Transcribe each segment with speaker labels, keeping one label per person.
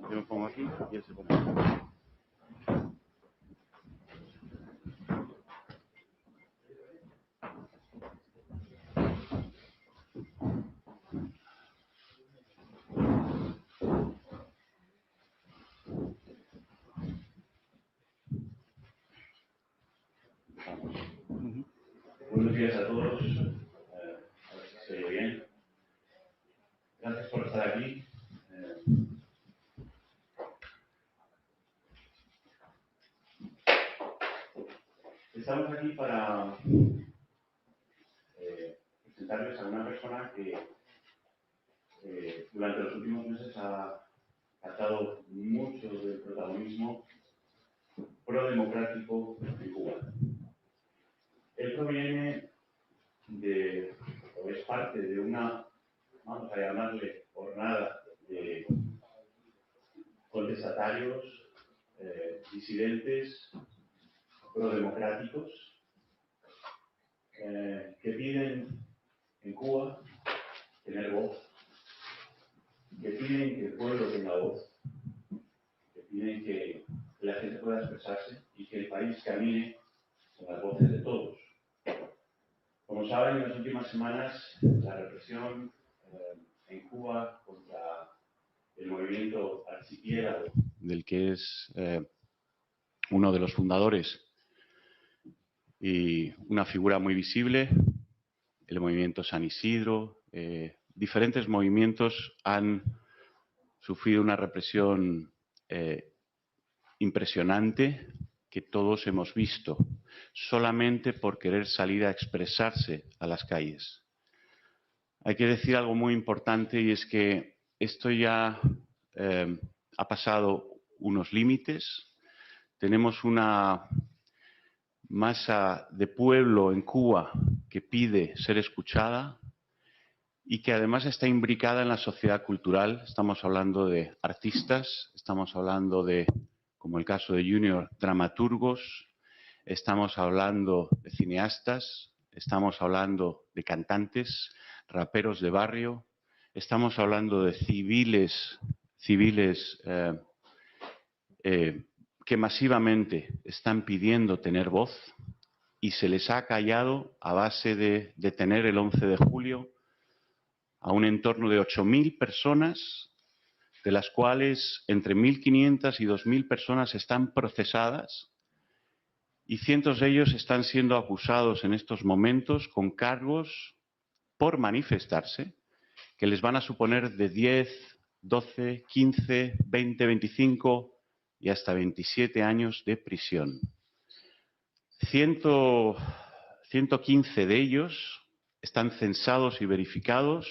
Speaker 1: Yo me pongo aquí y él se pone aquí.
Speaker 2: Buenos días a todos. A ver si se oye bien. Gracias por estar aquí. Estamos aquí para presentarles a una persona que durante los últimos meses ha captado mucho del protagonismo prodemocrático de Cuba. Él proviene o es parte de una, vamos a llamarle, jornada de contestatarios, disidentes, prodemocráticos, que piden en Cuba tener voz, que piden que el pueblo tenga voz, que piden que la gente pueda expresarse y que el país camine con las voces de todos. Como saben, en las últimas semanas la represión en Cuba contra el movimiento Archipiélago, del que es uno de los fundadores y una figura muy visible, el movimiento San Isidro, diferentes movimientos han sufrido una represión impresionante que todos hemos visto, solamente por querer salir a expresarse a las calles. Hay que decir algo muy importante y es que esto ya ha pasado unos límites. Tenemos una masa de pueblo en Cuba que pide ser escuchada y que además está imbricada en la sociedad cultural. Estamos hablando de artistas, estamos hablando de, como el caso de Junior, dramaturgos, estamos hablando de cineastas, estamos hablando de cantantes, raperos de barrio, estamos hablando de civiles que masivamente están pidiendo tener voz y se les ha callado a base de detener el 11 de julio a un entorno de 8.000 personas, de las cuales entre 1.500 y 2.000 personas están procesadas y cientos de ellos están siendo acusados en estos momentos con cargos por manifestarse que les van a suponer de 10, 12, 15, 20, 25 y hasta 27 años de prisión. 115 de ellos están censados y verificados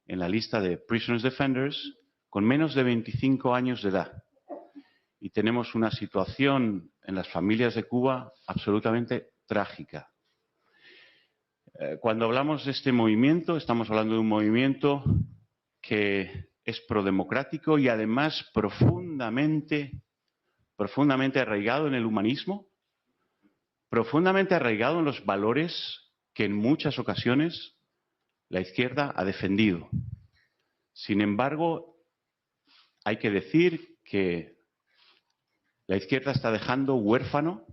Speaker 2: en la lista de Prisoners Defenders con menos de 25 años de edad. Y tenemos una situación en las familias de Cuba absolutamente trágica. Cuando hablamos de este movimiento, estamos hablando de un movimiento que es prodemocrático y además profundamente arraigado en el humanismo, profundamente arraigado en los valores que en muchas ocasiones la izquierda ha defendido. Sin embargo, hay que decir que la izquierda está dejando huérfano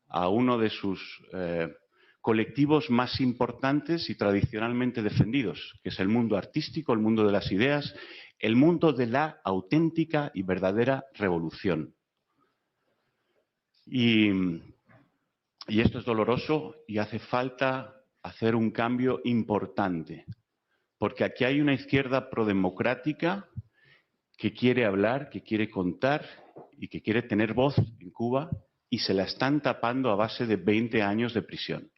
Speaker 2: a uno de sus colectivos más importantes y tradicionalmente defendidos, que es el mundo artístico, el mundo de las ideas, el mundo de la auténtica y verdadera revolución. Y esto es doloroso y hace falta hacer un cambio importante, porque aquí hay una izquierda prodemocrática que quiere hablar, que quiere contar y que quiere tener voz en Cuba y se la están tapando a base de 20 años de prisión.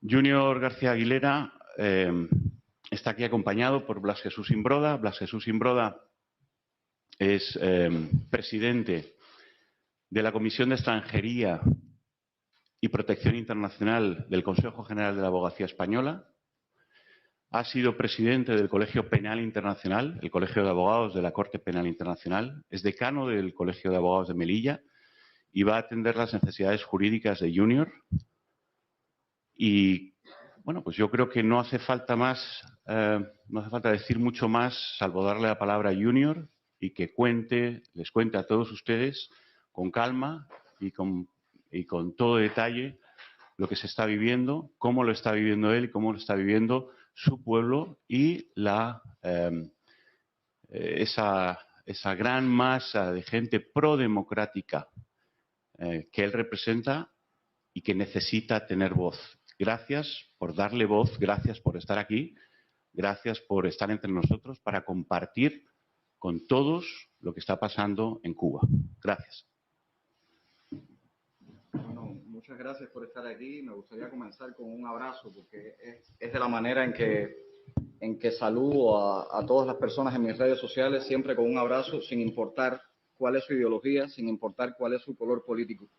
Speaker 2: Junior García Aguilera está aquí acompañado por Blas Jesús Imbroda. Blas Jesús Imbroda es presidente de la Comisión de Extranjería y Protección Internacional del Consejo General de la Abogacía Española. Ha sido presidente del Colegio Penal Internacional, el Colegio de Abogados de la Corte Penal Internacional. Es decano del Colegio de Abogados de Melilla y va a atender las necesidades jurídicas de Junior. Y, bueno, pues yo creo que no hace falta decir mucho más, salvo darle la palabra a Junior y que les cuente a todos ustedes con calma y con todo detalle lo que se está viviendo, cómo lo está viviendo él y cómo lo está viviendo su pueblo y esa gran masa de gente prodemocrática que él representa y que necesita tener voz. Gracias por darle voz, gracias por estar aquí, gracias por estar entre nosotros para compartir con todos lo que está pasando en Cuba. Gracias.
Speaker 3: Bueno, muchas gracias por estar aquí. Me gustaría comenzar con un abrazo porque es de la manera en que saludo a todas las personas en mis redes sociales, siempre con un abrazo, sin importar cuál es su ideología, sin importar cuál es su color político.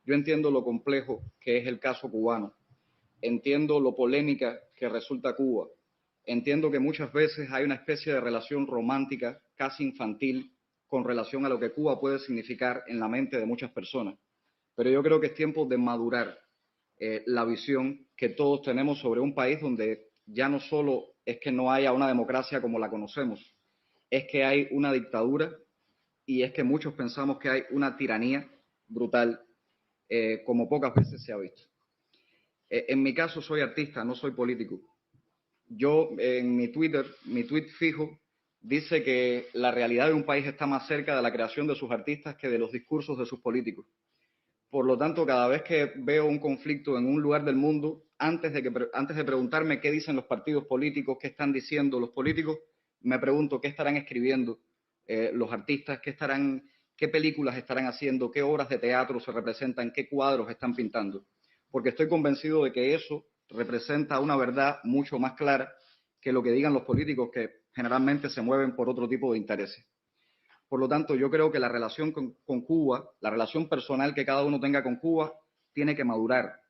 Speaker 3: Yo entiendo lo complejo que es el caso cubano, entiendo lo polémica que resulta Cuba, entiendo que muchas veces hay una especie de relación romántica, casi infantil, con relación a lo que Cuba puede significar en la mente de muchas personas. Pero yo creo que es tiempo de madurar la visión que todos tenemos sobre un país donde ya no solo es que no haya una democracia como la conocemos, es que hay una dictadura y es que muchos pensamos que hay una tiranía brutal, como pocas veces se ha visto. En mi caso soy artista, no soy político. Yo en mi Twitter, mi tweet fijo, dice que la realidad de un país está más cerca de la creación de sus artistas que de los discursos de sus políticos. Por lo tanto, cada vez que veo un conflicto en un lugar del mundo, antes de preguntarme qué dicen los partidos políticos, qué están diciendo los políticos, me pregunto qué estarán escribiendo los artistas, qué películas estarán haciendo, qué obras de teatro se representan, qué cuadros están pintando. Porque estoy convencido de que eso representa una verdad mucho más clara que lo que digan los políticos, que generalmente se mueven por otro tipo de intereses. Por lo tanto, yo creo que la relación con Cuba, la relación personal que cada uno tenga con Cuba, tiene que madurar.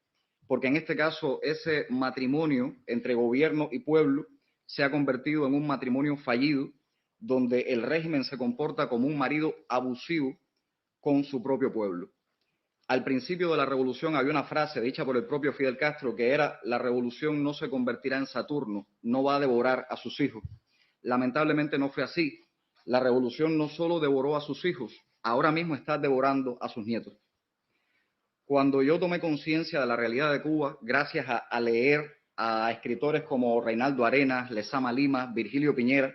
Speaker 3: Porque en este caso, ese matrimonio entre gobierno y pueblo se ha convertido en un matrimonio fallido, donde el régimen se comporta como un marido abusivo con su propio pueblo. Al principio de la revolución había una frase dicha por el propio Fidel Castro que era: la revolución no se convertirá en Saturno, no va a devorar a sus hijos. Lamentablemente no fue así. La revolución no solo devoró a sus hijos, ahora mismo está devorando a sus nietos. Cuando yo tomé conciencia de la realidad de Cuba, gracias a leer a escritores como Reinaldo Arenas, Lezama Lima, Virgilio Piñera,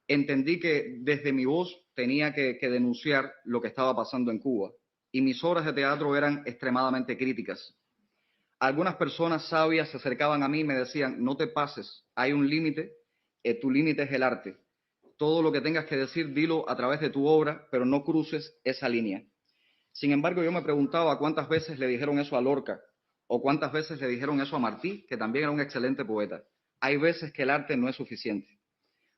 Speaker 3: entendí que desde mi voz tenía que denunciar lo que estaba pasando en Cuba. Y mis obras de teatro eran extremadamente críticas. Algunas personas sabias se acercaban a mí y me decían: no te pases, hay un límite, tu límite es el arte. Todo lo que tengas que decir, dilo a través de tu obra, pero no cruces esa línea. Sin embargo, yo me preguntaba cuántas veces le dijeron eso a Lorca o cuántas veces le dijeron eso a Martí, que también era un excelente poeta. Hay veces que el arte no es suficiente.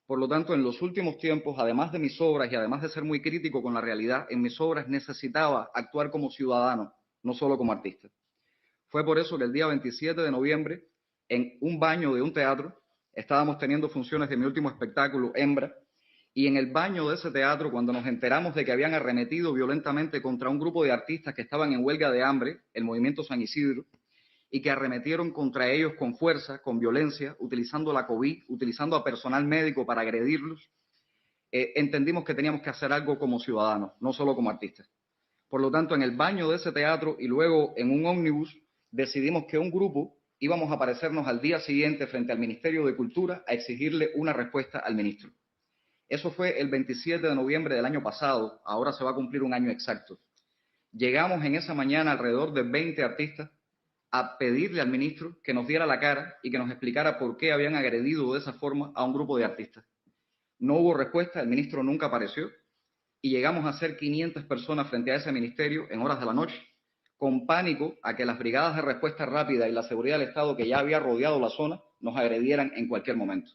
Speaker 3: Por lo tanto, en los últimos tiempos, además de mis obras y además de ser muy crítico con la realidad, en mis obras necesitaba actuar como ciudadano, no solo como artista. Fue por eso que el día 27 de noviembre, en un baño de un teatro, estábamos teniendo funciones de mi último espectáculo, Hembra, y en el baño de ese teatro, cuando nos enteramos de que habían arremetido violentamente contra un grupo de artistas que estaban en huelga de hambre, el Movimiento San Isidro, y que arremetieron contra ellos con fuerza, con violencia, utilizando la COVID, utilizando a personal médico para agredirlos, entendimos que teníamos que hacer algo como ciudadanos, no solo como artistas. Por lo tanto, en el baño de ese teatro y luego en un ómnibus, decidimos que un grupo íbamos a aparecernos al día siguiente frente al Ministerio de Cultura a exigirle una respuesta al ministro. Eso fue el 27 de noviembre del año pasado, ahora se va a cumplir un año exacto. Llegamos en esa mañana alrededor de 20 artistas a pedirle al ministro que nos diera la cara y que nos explicara por qué habían agredido de esa forma a un grupo de artistas. No hubo respuesta, el ministro nunca apareció y llegamos a ser 500 personas frente a ese ministerio en horas de la noche, con pánico a que las brigadas de respuesta rápida y la seguridad del Estado que ya había rodeado la zona nos agredieran en cualquier momento.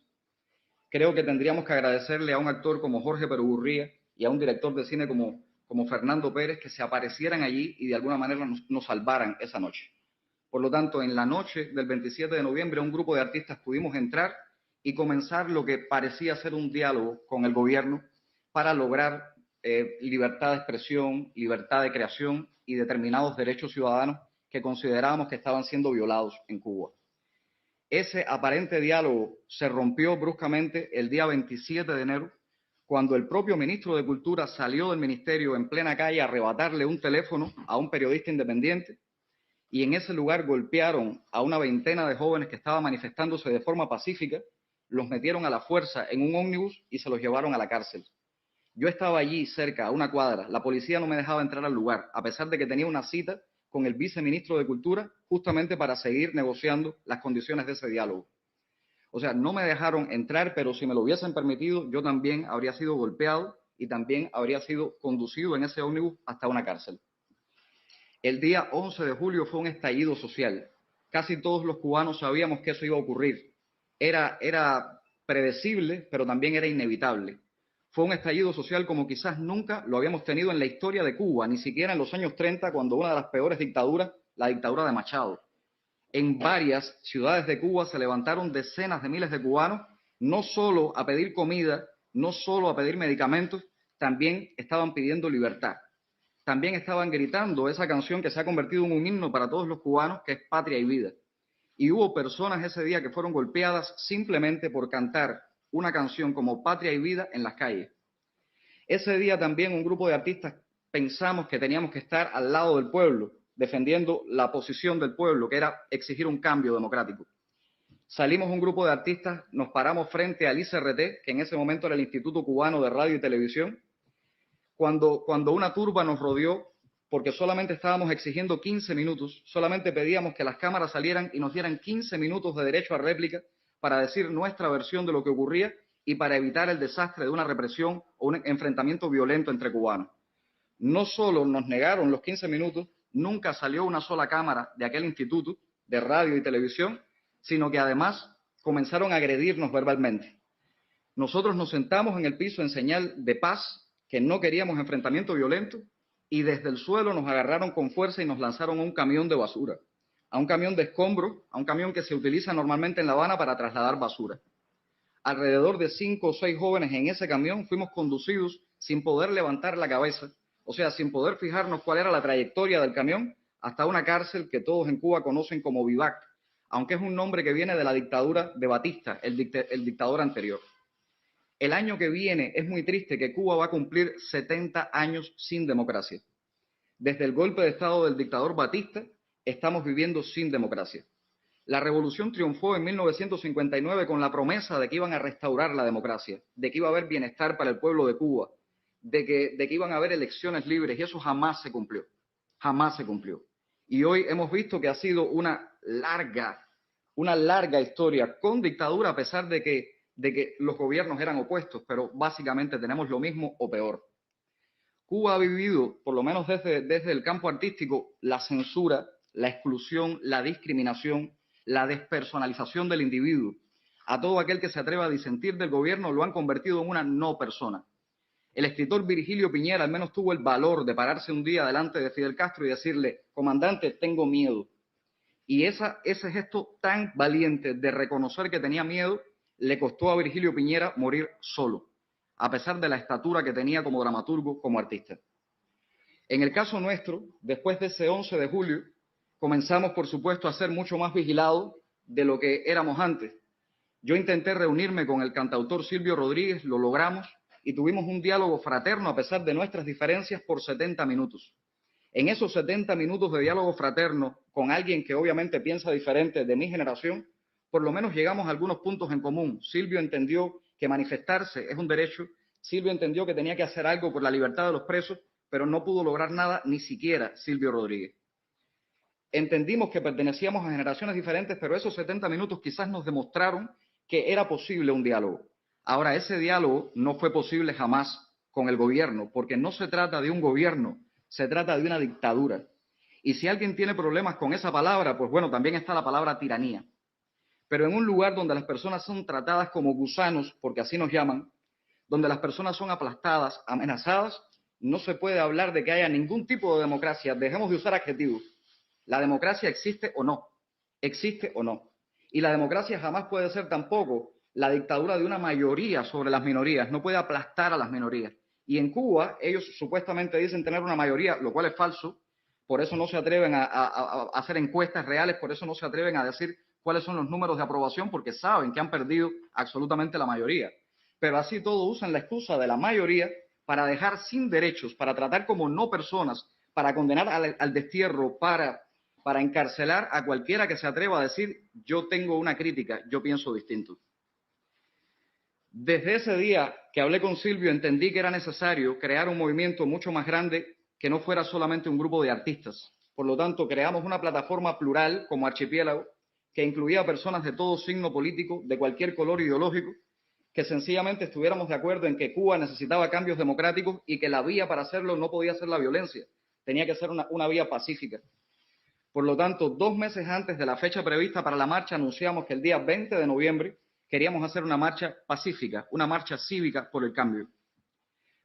Speaker 3: Creo que tendríamos que agradecerle a un actor como Jorge Perugurría y a un director de cine como Fernando Pérez que se aparecieran allí y de alguna manera nos salvaran esa noche. Por lo tanto, en la noche del 27 de noviembre, un grupo de artistas pudimos entrar y comenzar lo que parecía ser un diálogo con el gobierno para lograr libertad de expresión, libertad de creación y determinados derechos ciudadanos que considerábamos que estaban siendo violados en Cuba. Ese aparente diálogo se rompió bruscamente el día 27 de enero cuando el propio ministro de Cultura salió del ministerio en plena calle a arrebatarle un teléfono a un periodista independiente, y en ese lugar golpearon a una veintena de jóvenes que estaban manifestándose de forma pacífica, los metieron a la fuerza en un ómnibus y se los llevaron a la cárcel. Yo estaba allí cerca, a una cuadra, la policía no me dejaba entrar al lugar, a pesar de que tenía una cita con el viceministro de Cultura justamente para seguir negociando las condiciones de ese diálogo. O sea, no me dejaron entrar, pero si me lo hubiesen permitido, yo también habría sido golpeado y también habría sido conducido en ese ómnibus hasta una cárcel. El día 11 de julio fue un estallido social. Casi todos los cubanos sabíamos que eso iba a ocurrir. Era predecible, pero también era inevitable. Fue un estallido social como quizás nunca lo habíamos tenido en la historia de Cuba, ni siquiera en los años 30, cuando una de las peores dictaduras, la dictadura de Machado. En varias ciudades de Cuba se levantaron decenas de miles de cubanos, no solo a pedir comida, no solo a pedir medicamentos, también estaban pidiendo libertad. También estaban gritando esa canción que se ha convertido en un himno para todos los cubanos, que es Patria y Vida. Y hubo personas ese día que fueron golpeadas simplemente por cantar una canción como Patria y Vida en las calles. Ese día también un grupo de artistas pensamos que teníamos que estar al lado del pueblo, defendiendo la posición del pueblo, que era exigir un cambio democrático. Salimos un grupo de artistas, nos paramos frente al ICRT, que en ese momento era el Instituto Cubano de Radio y Televisión, cuando una turba nos rodeó, porque solamente estábamos exigiendo 15 minutos, solamente pedíamos que las cámaras salieran y nos dieran 15 minutos de derecho a réplica para decir nuestra versión de lo que ocurría y para evitar el desastre de una represión o un enfrentamiento violento entre cubanos. No solo nos negaron los 15 minutos, nunca salió una sola cámara de aquel instituto de radio y televisión, sino que además comenzaron a agredirnos verbalmente. Nosotros nos sentamos en el piso en señal de paz, que no queríamos enfrentamiento violento, y desde el suelo nos agarraron con fuerza y nos lanzaron a un camión de basura, a un camión de escombros, a un camión que se utiliza normalmente en La Habana para trasladar basura. Alrededor de 5 o 6 jóvenes en ese camión fuimos conducidos sin poder levantar la cabeza, o sea, sin poder fijarnos cuál era la trayectoria del camión, hasta una cárcel que todos en Cuba conocen como Vivac, aunque es un nombre que viene de la dictadura de Batista, el dictador anterior. El año que viene es muy triste que Cuba va a cumplir 70 años sin democracia. Desde el golpe de Estado del dictador Batista, estamos viviendo sin democracia. La revolución triunfó en 1959 con la promesa de que iban a restaurar la democracia, de que iba a haber bienestar para el pueblo de Cuba, de que iban a haber elecciones libres, y eso jamás se cumplió. Jamás se cumplió. Y hoy hemos visto que ha sido una larga historia con dictadura, a pesar de que los gobiernos eran opuestos, pero básicamente tenemos lo mismo o peor. Cuba ha vivido, por lo menos desde el campo artístico, la censura, la exclusión, la discriminación, la despersonalización del individuo. A todo aquel que se atreva a disentir del gobierno lo han convertido en una no persona. El escritor Virgilio Piñera al menos tuvo el valor de pararse un día delante de Fidel Castro y decirle: comandante, tengo miedo. Y ese gesto tan valiente de reconocer que tenía miedo le costó a Virgilio Piñera morir solo, a pesar de la estatura que tenía como dramaturgo, como artista. En el caso nuestro, después de ese 11 de julio, comenzamos, por supuesto, a ser mucho más vigilados de lo que éramos antes. Yo intenté reunirme con el cantautor Silvio Rodríguez, lo logramos, y tuvimos un diálogo fraterno a pesar de nuestras diferencias por 70 minutos. En esos 70 minutos de diálogo fraterno con alguien que obviamente piensa diferente de mi generación, por lo menos llegamos a algunos puntos en común. Silvio entendió que manifestarse es un derecho, Silvio entendió que tenía que hacer algo por la libertad de los presos, pero no pudo lograr nada, ni siquiera Silvio Rodríguez. Entendimos que pertenecíamos a generaciones diferentes, pero esos 70 minutos quizás nos demostraron que era posible un diálogo. Ahora, ese diálogo no fue posible jamás con el gobierno, porque no se trata de un gobierno, se trata de una dictadura. Y si alguien tiene problemas con esa palabra, pues bueno, también está la palabra tiranía. Pero en un lugar donde las personas son tratadas como gusanos, porque así nos llaman, donde las personas son aplastadas, amenazadas, no se puede hablar de que haya ningún tipo de democracia. Dejemos de usar adjetivos. La democracia existe o no. Existe o no. Y la democracia jamás puede ser tampoco la dictadura de una mayoría sobre las minorías. No puede aplastar a las minorías. Y en Cuba, ellos supuestamente dicen tener una mayoría, lo cual es falso. Por eso no se atreven a hacer encuestas reales, por eso no se atreven a decir cuáles son los números de aprobación, porque saben que han perdido absolutamente la mayoría. pero así todo usan la excusa de la mayoría para dejar sin derechos, para tratar como no personas, para condenar al destierro, para encarcelar a cualquiera que se atreva a decir yo tengo una crítica, yo pienso distinto. Desde ese día que hablé con Silvio entendí que era necesario crear un movimiento mucho más grande que no fuera solamente un grupo de artistas. Por lo tanto, creamos una plataforma plural como Archipiélago que incluía a personas de todo signo político, de cualquier color ideológico, que sencillamente estuviéramos de acuerdo en que Cuba necesitaba cambios democráticos y que la vía para hacerlo no podía ser la violencia, tenía que ser una vía pacífica. Por lo tanto, 2 meses antes de la fecha prevista para la marcha, anunciamos que el día 20 de noviembre queríamos hacer una marcha pacífica, una marcha cívica por el cambio.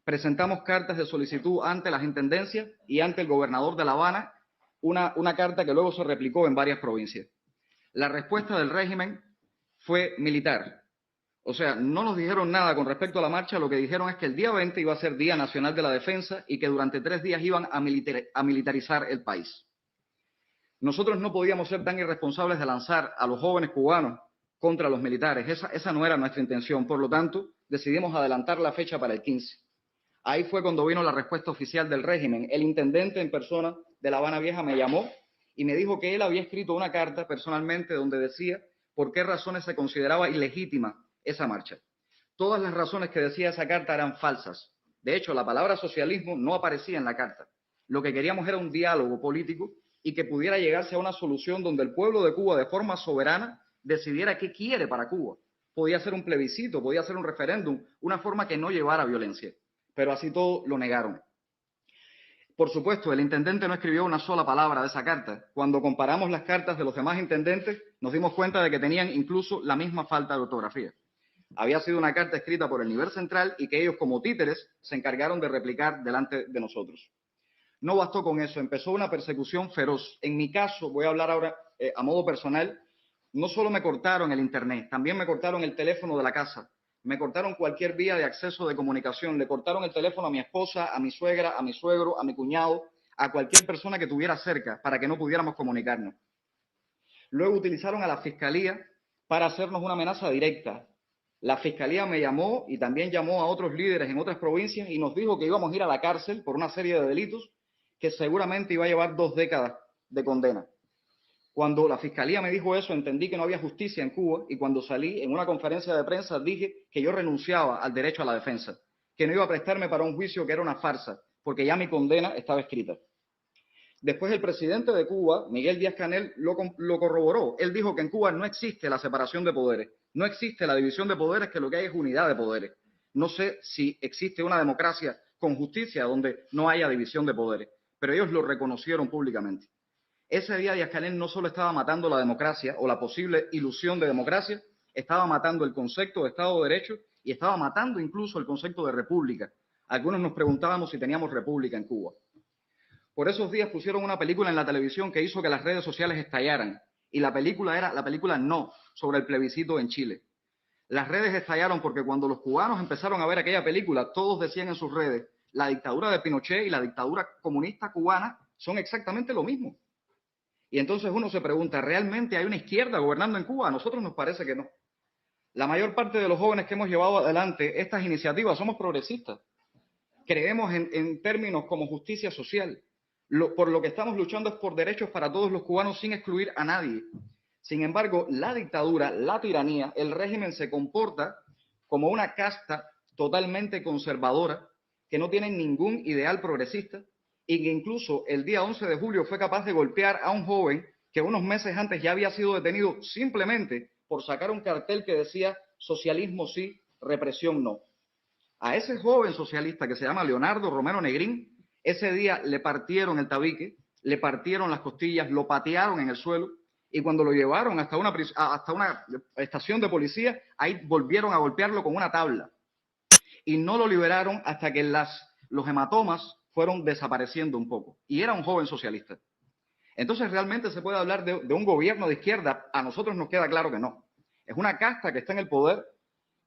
Speaker 3: Presentamos cartas de solicitud ante las intendencias y ante el gobernador de La Habana, una carta que luego se replicó en varias provincias. La respuesta del régimen fue militar. O sea, no nos dijeron nada con respecto a la marcha, lo que dijeron es que el día 20 iba a ser Día Nacional de la Defensa y que durante 3 días iban a militarizar el país. Nosotros no podíamos ser tan irresponsables de lanzar a los jóvenes cubanos contra los militares. Esa no era nuestra intención. Por lo tanto, decidimos adelantar la fecha para el 15. Ahí fue cuando vino la respuesta oficial del régimen. El intendente en persona de La Habana Vieja me llamó y me dijo que él había escrito una carta personalmente donde decía por qué razones se consideraba ilegítima esa marcha. Todas las razones que decía esa carta eran falsas. De hecho, la palabra socialismo no aparecía en la carta. Lo que queríamos era un diálogo político y que pudiera llegarse a una solución donde el pueblo de Cuba, de forma soberana, decidiera qué quiere para Cuba. Podía ser un plebiscito, podía ser un referéndum, una forma que no llevara a violencia. Pero así todo lo negaron. Por supuesto, el intendente no escribió una sola palabra de esa carta. Cuando comparamos las cartas de los demás intendentes, nos dimos cuenta de que tenían incluso la misma falta de ortografía. Había sido una carta escrita por el nivel central y que ellos, como títeres, se encargaron de replicar delante de nosotros. No bastó con eso, empezó una persecución feroz. En mi caso, voy a hablar ahora a modo personal, no solo me cortaron el internet, también me cortaron el teléfono de la casa, me cortaron cualquier vía de acceso de comunicación, le cortaron el teléfono a mi esposa, a mi suegra, a mi suegro, a mi cuñado, a cualquier persona que tuviera cerca para que no pudiéramos comunicarnos. Luego utilizaron a la fiscalía para hacernos una amenaza directa. La fiscalía me llamó y también llamó a otros líderes en otras provincias y nos dijo que íbamos a ir a la cárcel por una serie de delitos que seguramente iba a llevar 2 décadas de condena. Cuando la fiscalía me dijo eso, entendí que no había justicia en Cuba y cuando salí en una conferencia de prensa dije que yo renunciaba al derecho a la defensa, que no iba a prestarme para un juicio que era una farsa, porque ya mi condena estaba escrita. Después el presidente de Cuba, Miguel Díaz-Canel, lo corroboró. Él dijo que en Cuba no existe la separación de poderes, no existe la división de poderes, que lo que hay es unidad de poderes. No sé si existe una democracia con justicia donde no haya división de poderes, pero ellos lo reconocieron públicamente. Ese día Díaz-Canel no solo estaba matando la democracia o la posible ilusión de democracia, estaba matando el concepto de Estado de Derecho y estaba matando incluso el concepto de república. Algunos nos preguntábamos si teníamos república en Cuba. Por esos días pusieron una película en la televisión que hizo que las redes sociales estallaran. Y la película era la película No, sobre el plebiscito en Chile. Las redes estallaron porque cuando los cubanos empezaron a ver aquella película, todos decían en sus redes, la dictadura de Pinochet y la dictadura comunista cubana son exactamente lo mismo. Y entonces uno se pregunta, ¿realmente hay una izquierda gobernando en Cuba? A nosotros nos parece que no. La mayor parte de los jóvenes que hemos llevado adelante estas iniciativas somos progresistas. Creemos en términos como justicia social. Por lo que estamos luchando es por derechos para todos los cubanos sin excluir a nadie. Sin embargo, la dictadura, la tiranía, el régimen se comporta como una casta totalmente conservadora que no tiene ningún ideal progresista y que incluso el día 11 de julio fue capaz de golpear a un joven que unos meses antes ya había sido detenido simplemente por sacar un cartel que decía socialismo sí, represión no. A ese joven socialista que se llama Leonardo Romero Negrín, ese día le partieron el tabique, le partieron las costillas, lo patearon en el suelo y cuando lo llevaron hasta una estación de policía, ahí volvieron a golpearlo con una tabla. Y no lo liberaron hasta que los hematomas fueron desapareciendo un poco. Y era un joven socialista. Entonces, ¿realmente se puede hablar de un gobierno de izquierda? A nosotros nos queda claro que no. Es una casta que está en el poder,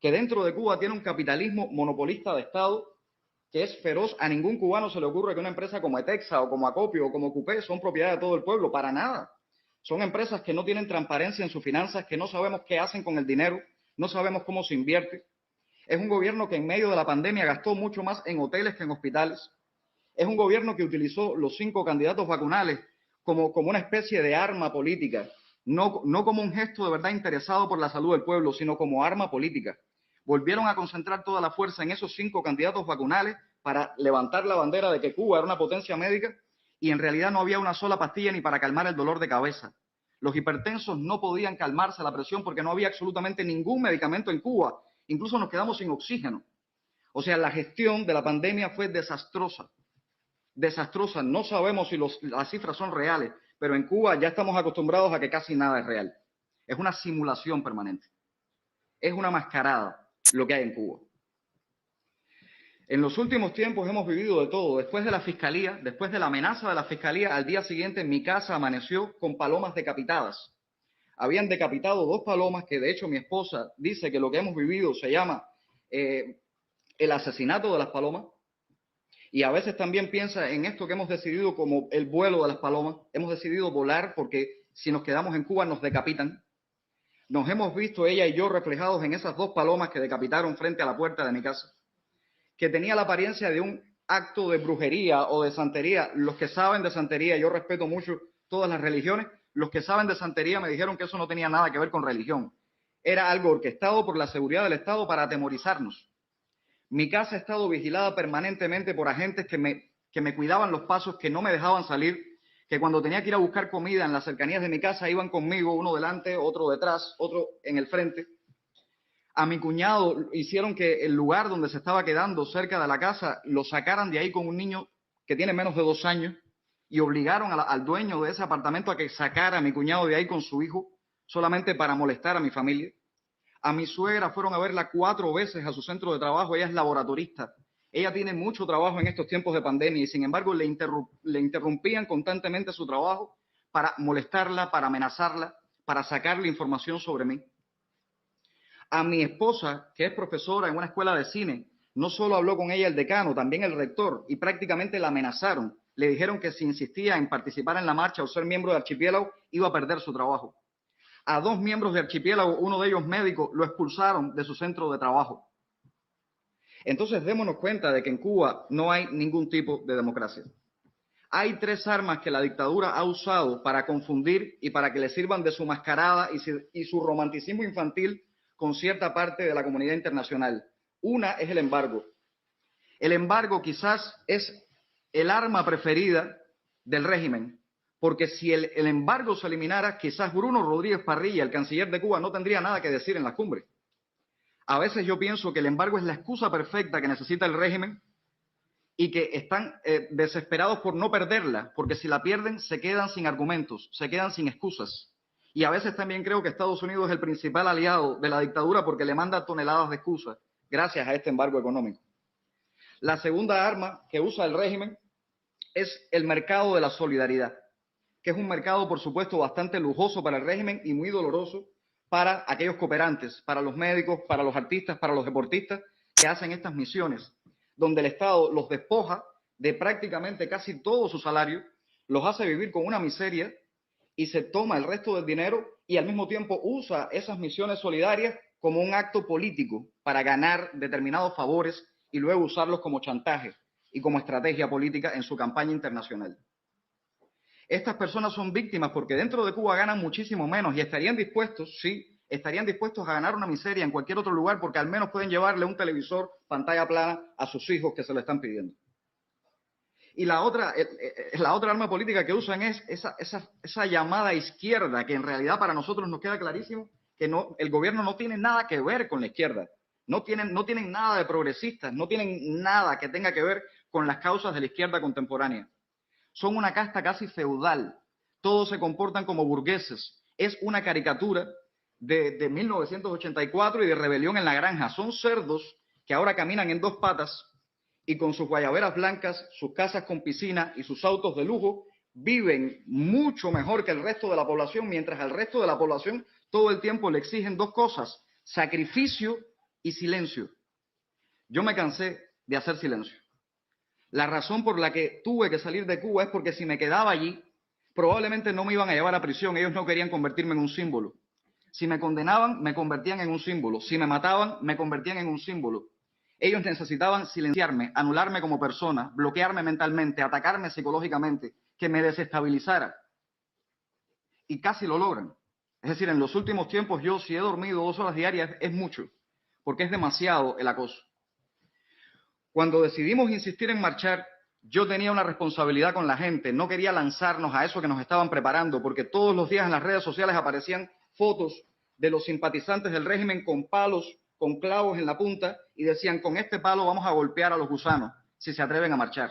Speaker 3: que dentro de Cuba tiene un capitalismo monopolista de Estado que es feroz. A ningún cubano se le ocurre que una empresa como Etexa o como Acopio o como Cupé son propiedad de todo el pueblo, para nada. Son empresas que no tienen transparencia en sus finanzas, que no sabemos qué hacen con el dinero, no sabemos cómo se invierte. Es un gobierno que en medio de la pandemia gastó mucho más en hoteles que en hospitales. Es un gobierno que utilizó los 5 candidatos vacunales como una especie de arma política, no como un gesto de verdad interesado por la salud del pueblo, sino como arma política. Volvieron a concentrar toda la fuerza en esos 5 candidatos vacunales para levantar la bandera de que Cuba era una potencia médica y en realidad no había una sola pastilla ni para calmar el dolor de cabeza. Los hipertensos no podían calmarse la presión porque no había absolutamente ningún medicamento en Cuba. Incluso nos quedamos sin oxígeno. O sea, la gestión de la pandemia fue desastrosa. Desastrosa. No sabemos si las cifras son reales, pero en Cuba ya estamos acostumbrados a que casi nada es real. Es una simulación permanente. Es una mascarada lo que hay en Cuba. En los últimos tiempos hemos vivido de todo. Después de la fiscalía, después de la amenaza de la fiscalía, al día siguiente mi casa amaneció con palomas decapitadas. Habían decapitado 2 palomas que de hecho mi esposa dice que lo que hemos vivido se llama el asesinato de las palomas. Y a veces también piensa en esto que hemos decidido como el vuelo de las palomas. Hemos decidido volar porque si nos quedamos en Cuba nos decapitan. Nos hemos visto ella y yo reflejados en esas 2 palomas que decapitaron frente a la puerta de mi casa, que tenía la apariencia de un acto de brujería o de santería. Los que saben de santería, yo respeto mucho todas las religiones, los que saben de santería me dijeron que eso no tenía nada que ver con religión. Era algo orquestado por la seguridad del Estado para atemorizarnos. Mi casa ha estado vigilada permanentemente por agentes que me cuidaban los pasos, que no me dejaban salir, que cuando tenía que ir a buscar comida en las cercanías de mi casa iban conmigo, uno delante, otro detrás, otro en el frente. A mi cuñado hicieron que el lugar donde se estaba quedando cerca de la casa lo sacaran de ahí con un niño que tiene menos de 2 años y obligaron al dueño de ese apartamento a que sacara a mi cuñado de ahí con su hijo solamente para molestar a mi familia. A mi suegra fueron a verla 4 veces a su centro de trabajo. Ella es laboratorista. Ella tiene mucho trabajo en estos tiempos de pandemia y sin embargo le interrumpían constantemente su trabajo para molestarla, para amenazarla, para sacarle información sobre mí. A mi esposa, que es profesora en una escuela de cine, no solo habló con ella el decano, también el rector, y prácticamente la amenazaron. Le dijeron que si insistía en participar en la marcha o ser miembro de Archipiélago, iba a perder su trabajo. A 2 miembros de Archipiélago, uno de ellos médico, lo expulsaron de su centro de trabajo. Entonces, démonos cuenta de que en Cuba no hay ningún tipo de democracia. Hay 3 armas que la dictadura ha usado para confundir y para que le sirvan de su mascarada y su romanticismo infantil con cierta parte de la comunidad internacional. Una es el embargo. El embargo quizás es el arma preferida del régimen, porque si el embargo se eliminara, quizás Bruno Rodríguez Parrilla, el canciller de Cuba, no tendría nada que decir en la cumbre. A veces yo pienso que el embargo es la excusa perfecta que necesita el régimen y que están desesperados por no perderla, porque si la pierden se quedan sin argumentos, se quedan sin excusas. Y a veces también creo que Estados Unidos es el principal aliado de la dictadura porque le manda toneladas de excusas gracias a este embargo económico. La segunda arma que usa el régimen es el mercado de la solidaridad, que es un mercado, por supuesto, bastante lujoso para el régimen y muy doloroso para aquellos cooperantes, para los médicos, para los artistas, para los deportistas que hacen estas misiones, donde el Estado los despoja de prácticamente casi todo su salario, los hace vivir con una miseria y se toma el resto del dinero y al mismo tiempo usa esas misiones solidarias como un acto político para ganar determinados favores y luego usarlos como chantaje y como estrategia política en su campaña internacional. Estas personas son víctimas porque dentro de Cuba ganan muchísimo menos y estarían dispuestos, sí, estarían dispuestos a ganar una miseria en cualquier otro lugar porque al menos pueden llevarle un televisor, pantalla plana a sus hijos que se lo están pidiendo. Y la otra arma política que usan es esa llamada izquierda, que en realidad para nosotros nos queda clarísimo que el gobierno no tiene nada que ver con la izquierda. No tienen nada de progresistas, no tienen nada que tenga que ver con las causas de la izquierda contemporánea. Son una casta casi feudal. Todos se comportan como burgueses. Es una caricatura de 1984 y de Rebelión en la Granja. Son cerdos que ahora caminan en 2 patas y con sus guayaberas blancas, sus casas con piscina y sus autos de lujo, viven mucho mejor que el resto de la población, mientras al resto de la población todo el tiempo le exigen 2 cosas, sacrificio y silencio. Yo me cansé de hacer silencio. La razón por la que tuve que salir de Cuba es porque si me quedaba allí, probablemente no me iban a llevar a prisión. Ellos no querían convertirme en un símbolo. Si me condenaban, me convertían en un símbolo. Si me mataban, me convertían en un símbolo. Ellos necesitaban silenciarme, anularme como persona, bloquearme mentalmente, atacarme psicológicamente, que me desestabilizara. Y casi lo logran. Es decir, en los últimos tiempos yo, si he dormido 2 horas diarias, es mucho, porque es demasiado el acoso. Cuando decidimos insistir en marchar, yo tenía una responsabilidad con la gente. No quería lanzarnos a eso que nos estaban preparando, porque todos los días en las redes sociales aparecían fotos de los simpatizantes del régimen con palos, con clavos en la punta, y decían, con este palo vamos a golpear a los gusanos, si se atreven a marchar.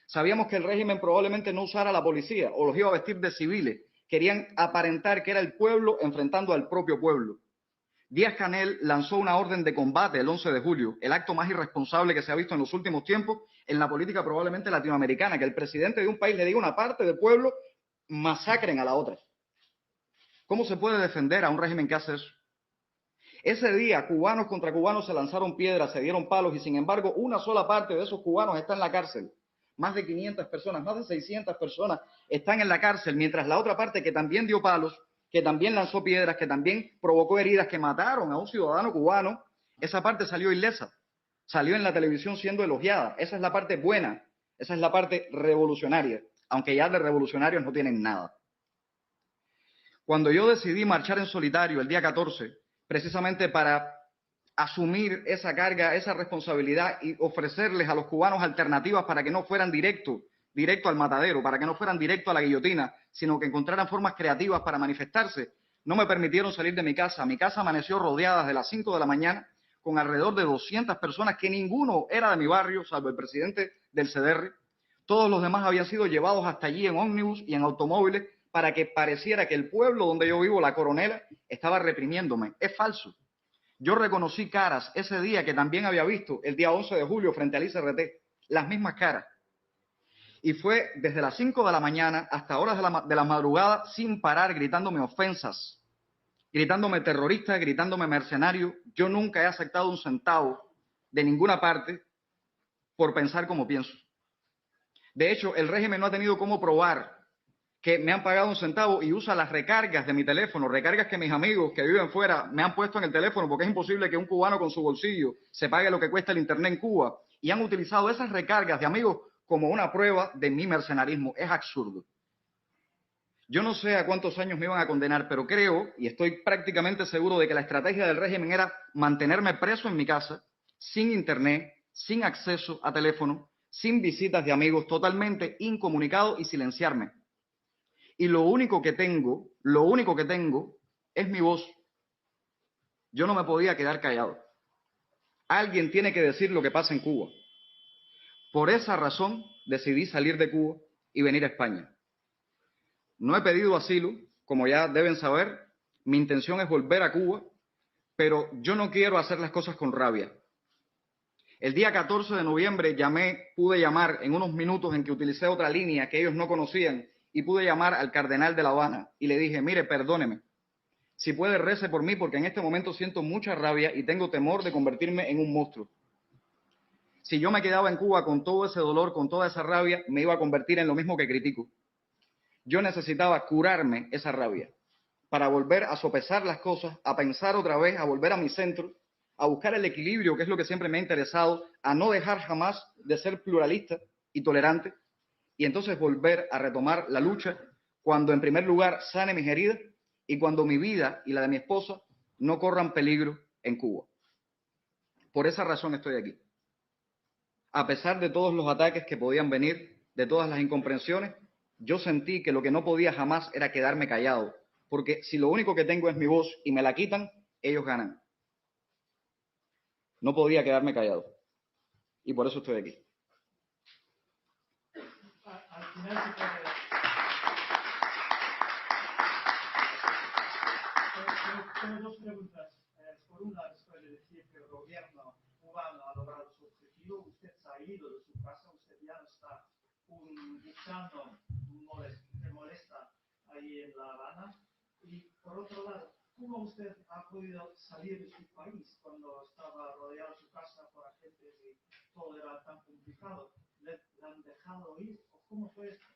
Speaker 3: Sabíamos que el régimen probablemente no usara a la policía, o los iba a vestir de civiles. Querían aparentar que era el pueblo enfrentando al propio pueblo. Díaz-Canel lanzó una orden de combate el 11 de julio, el acto más irresponsable que se ha visto en los últimos tiempos en la política probablemente latinoamericana, que el presidente de un país le diga a una parte del pueblo, masacren a la otra. ¿Cómo se puede defender a un régimen que hace eso? Ese día, cubanos contra cubanos se lanzaron piedras, se dieron palos y sin embargo una sola parte de esos cubanos está en la cárcel. Más de 500 personas, más de 600 personas están en la cárcel, mientras la otra parte que también dio palos, que también lanzó piedras, que también provocó heridas, que mataron a un ciudadano cubano, esa parte salió ilesa, salió en la televisión siendo elogiada. Esa es la parte buena, esa es la parte revolucionaria, aunque ya de revolucionarios no tienen nada. Cuando yo decidí marchar en solitario el día 14, precisamente para asumir esa carga, esa responsabilidad y ofrecerles a los cubanos alternativas para que no fueran directo al matadero, para que no fueran directo a la guillotina, sino que encontraran formas creativas para manifestarse, no me permitieron salir de mi casa. Mi casa amaneció rodeada desde las 5 de la mañana con alrededor de 200 personas que ninguno era de mi barrio, salvo el presidente del CDR. Todos los demás habían sido llevados hasta allí en ómnibus y en automóviles para que pareciera que el pueblo donde yo vivo, la Coronela, estaba reprimiéndome. Es falso. Yo reconocí caras ese día que también había visto el día 11 de julio frente al ICRT, las mismas caras. Y fue desde las 5 de la mañana hasta horas de la madrugada sin parar gritándome ofensas, gritándome terrorista, gritándome mercenario. Yo nunca he aceptado un centavo de ninguna parte por pensar como pienso. De hecho, el régimen no ha tenido cómo probar que me han pagado un centavo y usa las recargas de mi teléfono, recargas que mis amigos que viven fuera me han puesto en el teléfono, porque es imposible que un cubano con su bolsillo se pague lo que cuesta el internet en Cuba, y han utilizado esas recargas de amigos como una prueba de mi mercenarismo. Es absurdo. Yo no sé a cuántos años me iban a condenar, pero creo y estoy prácticamente seguro de que la estrategia del régimen era mantenerme preso en mi casa, sin internet, sin acceso a teléfono, sin visitas de amigos, totalmente incomunicado y silenciarme. Y lo único que tengo es mi voz. Yo no me podía quedar callado. Alguien tiene que decir lo que pasa en Cuba. Por esa razón decidí salir de Cuba y venir a España. No he pedido asilo, como ya deben saber. Mi intención es volver a Cuba, pero yo no quiero hacer las cosas con rabia. El día 14 de noviembre pude llamar en unos minutos en que utilicé otra línea que ellos no conocían, y pude llamar al cardenal de La Habana y le dije, mire, perdóneme, si puede rece por mí porque en este momento siento mucha rabia y tengo temor de convertirme en un monstruo. Si yo me quedaba en Cuba con todo ese dolor, con toda esa rabia, me iba a convertir en lo mismo que critico. Yo necesitaba curarme esa rabia para volver a sopesar las cosas, a pensar otra vez, a volver a mi centro, a buscar el equilibrio, que es lo que siempre me ha interesado, a no dejar jamás de ser pluralista y tolerante, y entonces volver a retomar la lucha cuando en primer lugar sane mis heridas y cuando mi vida y la de mi esposa no corran peligro en Cuba. Por esa razón estoy aquí. A pesar de todos los ataques que podían venir, de todas las incomprensiones, yo sentí que lo que no podía jamás era quedarme callado, porque si lo único que tengo es mi voz y me la quitan, ellos ganan. No podía quedarme callado y por eso estoy aquí.
Speaker 4: Al final tengo dos preguntas. Por una, después de decir que el gobierno cubano ha logrado su objetivo, usted se ha ido de su casa, usted ya no está un gusano que molesta ahí en La Habana. Y por otro lado, ¿cómo usted ha podido salir de su país cuando estaba rodeado su casa por agentes y todo era tan complicado? ¿Le han dejado ir? ¿O cómo fue esto?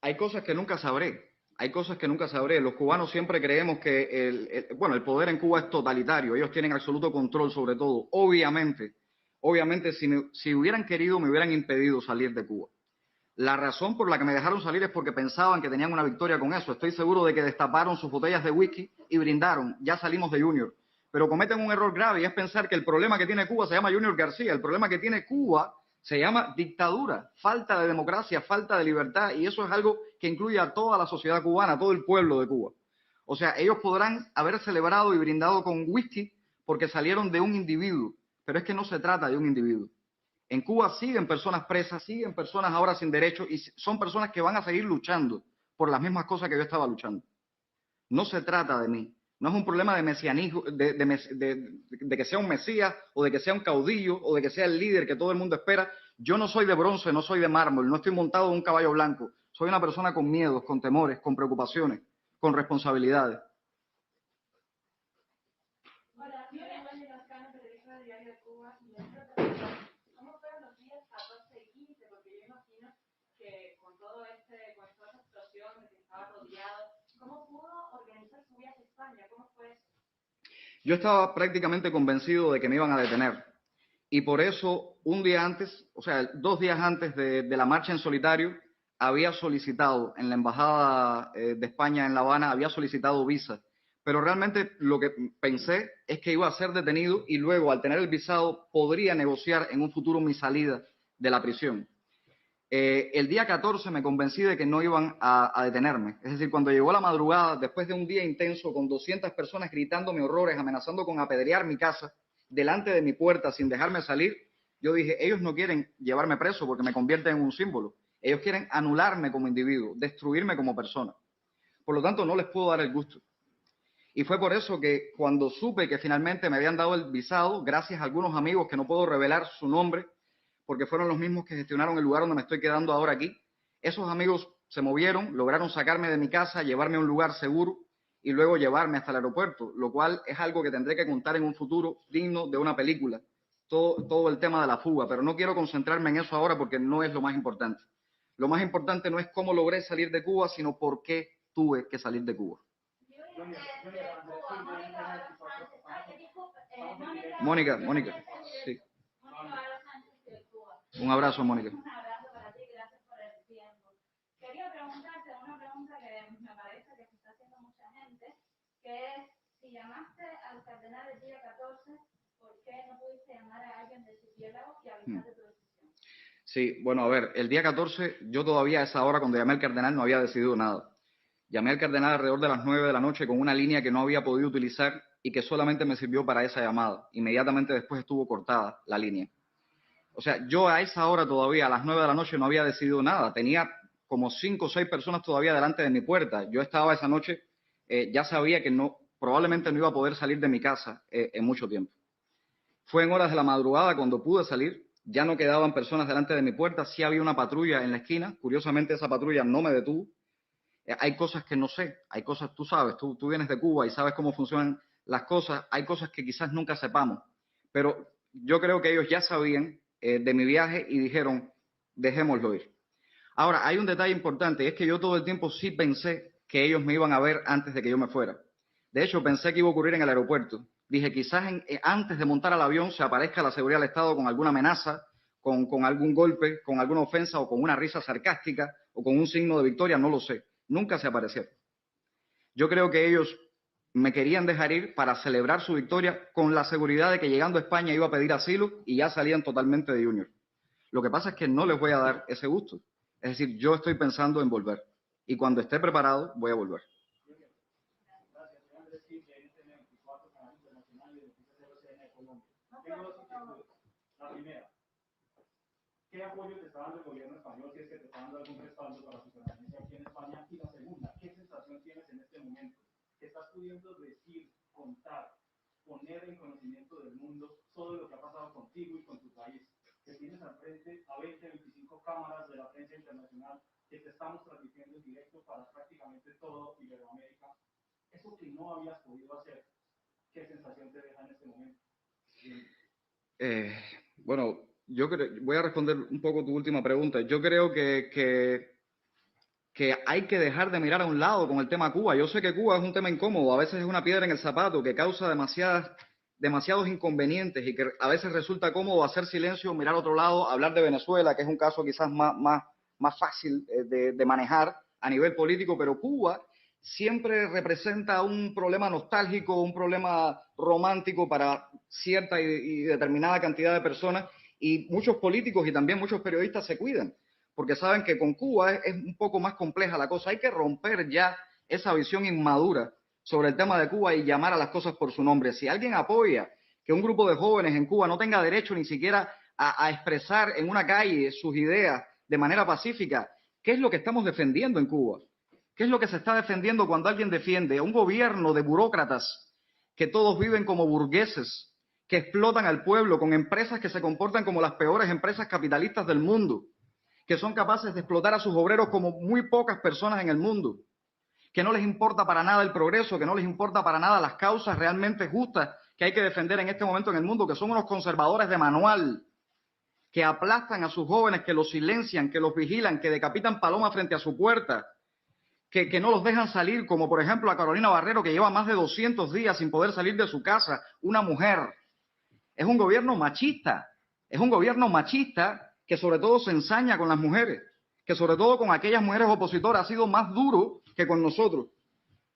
Speaker 3: Hay cosas que nunca sabré. hay cosas que nunca sabré. Los cubanos siempre creemos que el poder en Cuba es totalitario. Ellos tienen absoluto control sobre todo. Obviamente, si hubieran querido, me hubieran impedido salir de Cuba. La razón por la que me dejaron salir es porque pensaban que tenían una victoria con eso. Estoy seguro de que destaparon sus botellas de whisky y brindaron. Ya salimos de Junior. Pero cometen un error grave y es pensar que el problema que tiene Cuba se llama Junior García. El problema que tiene Cuba se llama dictadura, falta de democracia, falta de libertad, y eso es algo que incluye a toda la sociedad cubana, a todo el pueblo de Cuba. O sea, ellos podrán haber celebrado y brindado con whisky porque salieron de un individuo, pero es que no se trata de un individuo. En Cuba siguen personas presas, siguen personas ahora sin derechos y son personas que van a seguir luchando por las mismas cosas que yo estaba luchando. No se trata de mí. No es un problema de mesianismo, de que sea un mesías o de que sea un caudillo o de que sea el líder que todo el mundo espera. Yo no soy de bronce, no soy de mármol, no estoy montado en un caballo blanco. Soy una persona con miedos, con temores, con preocupaciones, con responsabilidades.
Speaker 5: Hola, soy Manuel Lascano, periodista de Diario de Cuba. Y les quiero preguntar, ¿cómo fueron los días 14 y 15? Porque yo imagino que con toda esa situación de que estaba rodeado, ¿cómo pudo organizar su viaje a España? ¿Cómo fue eso?
Speaker 3: Yo estaba prácticamente convencido de que me iban a detener. Y por eso, un día antes, o sea, 2 días antes de la marcha en solitario, había solicitado en la Embajada de España en La Habana, había solicitado visa. Pero realmente lo que pensé es que iba a ser detenido y luego, al tener el visado, podría negociar en un futuro mi salida de la prisión. El día 14 me convencí de que no iban a detenerme. Es decir, cuando llegó la madrugada, después de un día intenso, con 200 personas gritándome horrores, amenazando con apedrear mi casa, delante de mi puerta sin dejarme salir, yo dije, ellos no quieren llevarme preso porque me convierten en un símbolo. Ellos quieren anularme como individuo, destruirme como persona. Por lo tanto, no les puedo dar el gusto. Y fue por eso que cuando supe que finalmente me habían dado el visado, gracias a algunos amigos que no puedo revelar su nombre, porque fueron los mismos que gestionaron el lugar donde me estoy quedando ahora aquí, esos amigos se movieron, lograron sacarme de mi casa, llevarme a un lugar seguro y luego llevarme hasta el aeropuerto, lo cual es algo que tendré que contar en un futuro digno de una película, todo el tema de la fuga, pero no quiero concentrarme en eso ahora porque no es lo más importante. Lo más importante no es cómo logré salir de Cuba, sino por qué tuve que salir de Cuba. Mónica, sí. Un abrazo, Mónica.
Speaker 5: Un abrazo para ti, gracias por el tiempo. Quería preguntarte una pregunta que me parece que se está haciendo mucha gente, que es, si llamaste al cardenal el día 14, ¿por qué no pudiste llamar a alguien del archipiélago y avisar de tu decisión?
Speaker 3: Sí, bueno, a ver, el día 14, yo todavía a esa hora, cuando llamé al cardenal, no había decidido nada. Llamé al cardenal alrededor de las 9 de la noche con una línea que no había podido utilizar y que solamente me sirvió para esa llamada. Inmediatamente después estuvo cortada la línea. O sea, yo a esa hora todavía, a las 9 de la noche, no había decidido nada. Tenía como 5 o 6 personas todavía delante de mi puerta. Yo estaba esa noche, ya sabía que probablemente no iba a poder salir de mi casa en mucho tiempo. Fue en horas de la madrugada cuando pude salir. Ya no quedaban personas delante de mi puerta. Sí había una patrulla en la esquina. Curiosamente, esa patrulla no me detuvo. Hay cosas que no sé. Hay cosas, tú sabes, tú vienes de Cuba y sabes cómo funcionan las cosas. Hay cosas que quizás nunca sepamos. Pero yo creo que ellos ya sabían de mi viaje y dijeron, dejémoslo ir. Ahora, hay un detalle importante, y es que yo todo el tiempo sí pensé que ellos me iban a ver antes de que yo me fuera. De hecho, pensé que iba a ocurrir en el aeropuerto. Dije, quizás antes de montar al avión se aparezca la seguridad del Estado con alguna amenaza, con algún golpe, con alguna ofensa o con una risa sarcástica o con un signo de victoria, no lo sé. Nunca se aparecieron. Yo creo que ellos me querían dejar ir para celebrar su victoria con la seguridad de que llegando a España iba a pedir asilo y ya salían totalmente de Junior. Lo que pasa es que no les voy a dar ese gusto. Es decir, yo estoy pensando en volver. Y cuando esté preparado, voy a volver.
Speaker 4: Gracias. Déjame decir que en este 24 Canal Internacional de Noticias RCN de Colombia. Tengo 2 inquietudes. La primera, ¿qué apoyo te está dando el gobierno español, si es que te está dando algún respaldo para su permanencia aquí en España? Y la segunda, ¿qué sensación tienes en este momento? ¿Que estás pudiendo decir, contar, poner en conocimiento del mundo todo lo que ha pasado contigo y con tu país? Que tienes al frente a 20, 25 cámaras de la prensa internacional que te estamos transmitiendo en directo para prácticamente todo Iberoamérica. Eso que no habías podido hacer, ¿qué sensación te deja en este momento?
Speaker 3: Bueno, voy a responder un poco tu última pregunta. Yo creo que que hay que dejar de mirar a un lado con el tema Cuba. Yo sé que Cuba es un tema incómodo, a veces es una piedra en el zapato que causa demasiados inconvenientes y que a veces resulta cómodo hacer silencio, mirar a otro lado, hablar de Venezuela, que es un caso quizás más fácil de manejar a nivel político, pero Cuba siempre representa un problema nostálgico, un problema romántico para cierta y determinada cantidad de personas, y muchos políticos y también muchos periodistas se cuidan, porque saben que con Cuba es un poco más compleja la cosa. Hay que romper ya esa visión inmadura sobre el tema de Cuba y llamar a las cosas por su nombre. Si alguien apoya que un grupo de jóvenes en Cuba no tenga derecho ni siquiera a expresar en una calle sus ideas de manera pacífica, ¿qué es lo que estamos defendiendo en Cuba? ¿Qué es lo que se está defendiendo cuando alguien defiende a un gobierno de burócratas que todos viven como burgueses, que explotan al pueblo con empresas que se comportan como las peores empresas capitalistas del mundo, que son capaces de explotar a sus obreros como muy pocas personas en el mundo, que no les importa para nada el progreso, que no les importa para nada las causas realmente justas que hay que defender en este momento en el mundo, que son unos conservadores de manual, que aplastan a sus jóvenes, que los silencian, que los vigilan, que decapitan palomas frente a su puerta, que no los dejan salir, como por ejemplo a Carolina Barrero, que lleva más de 200 días sin poder salir de su casa, una mujer. Es un gobierno machista, que sobre todo se ensaña con las mujeres, que sobre todo con aquellas mujeres opositoras ha sido más duro que con nosotros,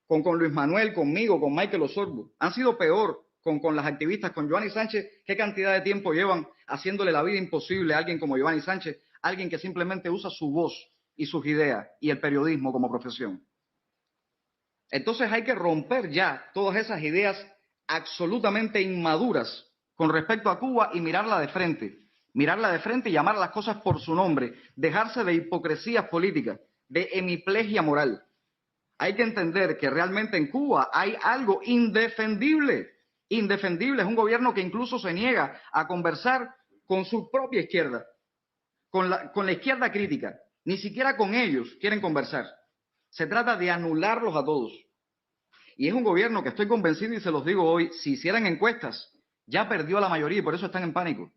Speaker 3: con Luis Manuel, conmigo, con Michael Osorbo. Han sido peor con las activistas, con Yoani Sánchez. ¿Qué cantidad de tiempo llevan haciéndole la vida imposible a alguien como Yoani Sánchez? Alguien que simplemente usa su voz y sus ideas y el periodismo como profesión. Entonces hay que romper ya todas esas ideas absolutamente inmaduras con respecto a Cuba y mirarla de frente y llamar a las cosas por su nombre, dejarse de hipocresías políticas, de hemiplegia moral. Hay que entender que realmente en Cuba hay algo indefendible, es un gobierno que incluso se niega a conversar con su propia izquierda, con la izquierda crítica. Ni siquiera con ellos quieren conversar. Se trata de anularlos a todos. Y es un gobierno que estoy convencido, y se los digo hoy, si hicieran encuestas, ya perdió a la mayoría y por eso están en pánico.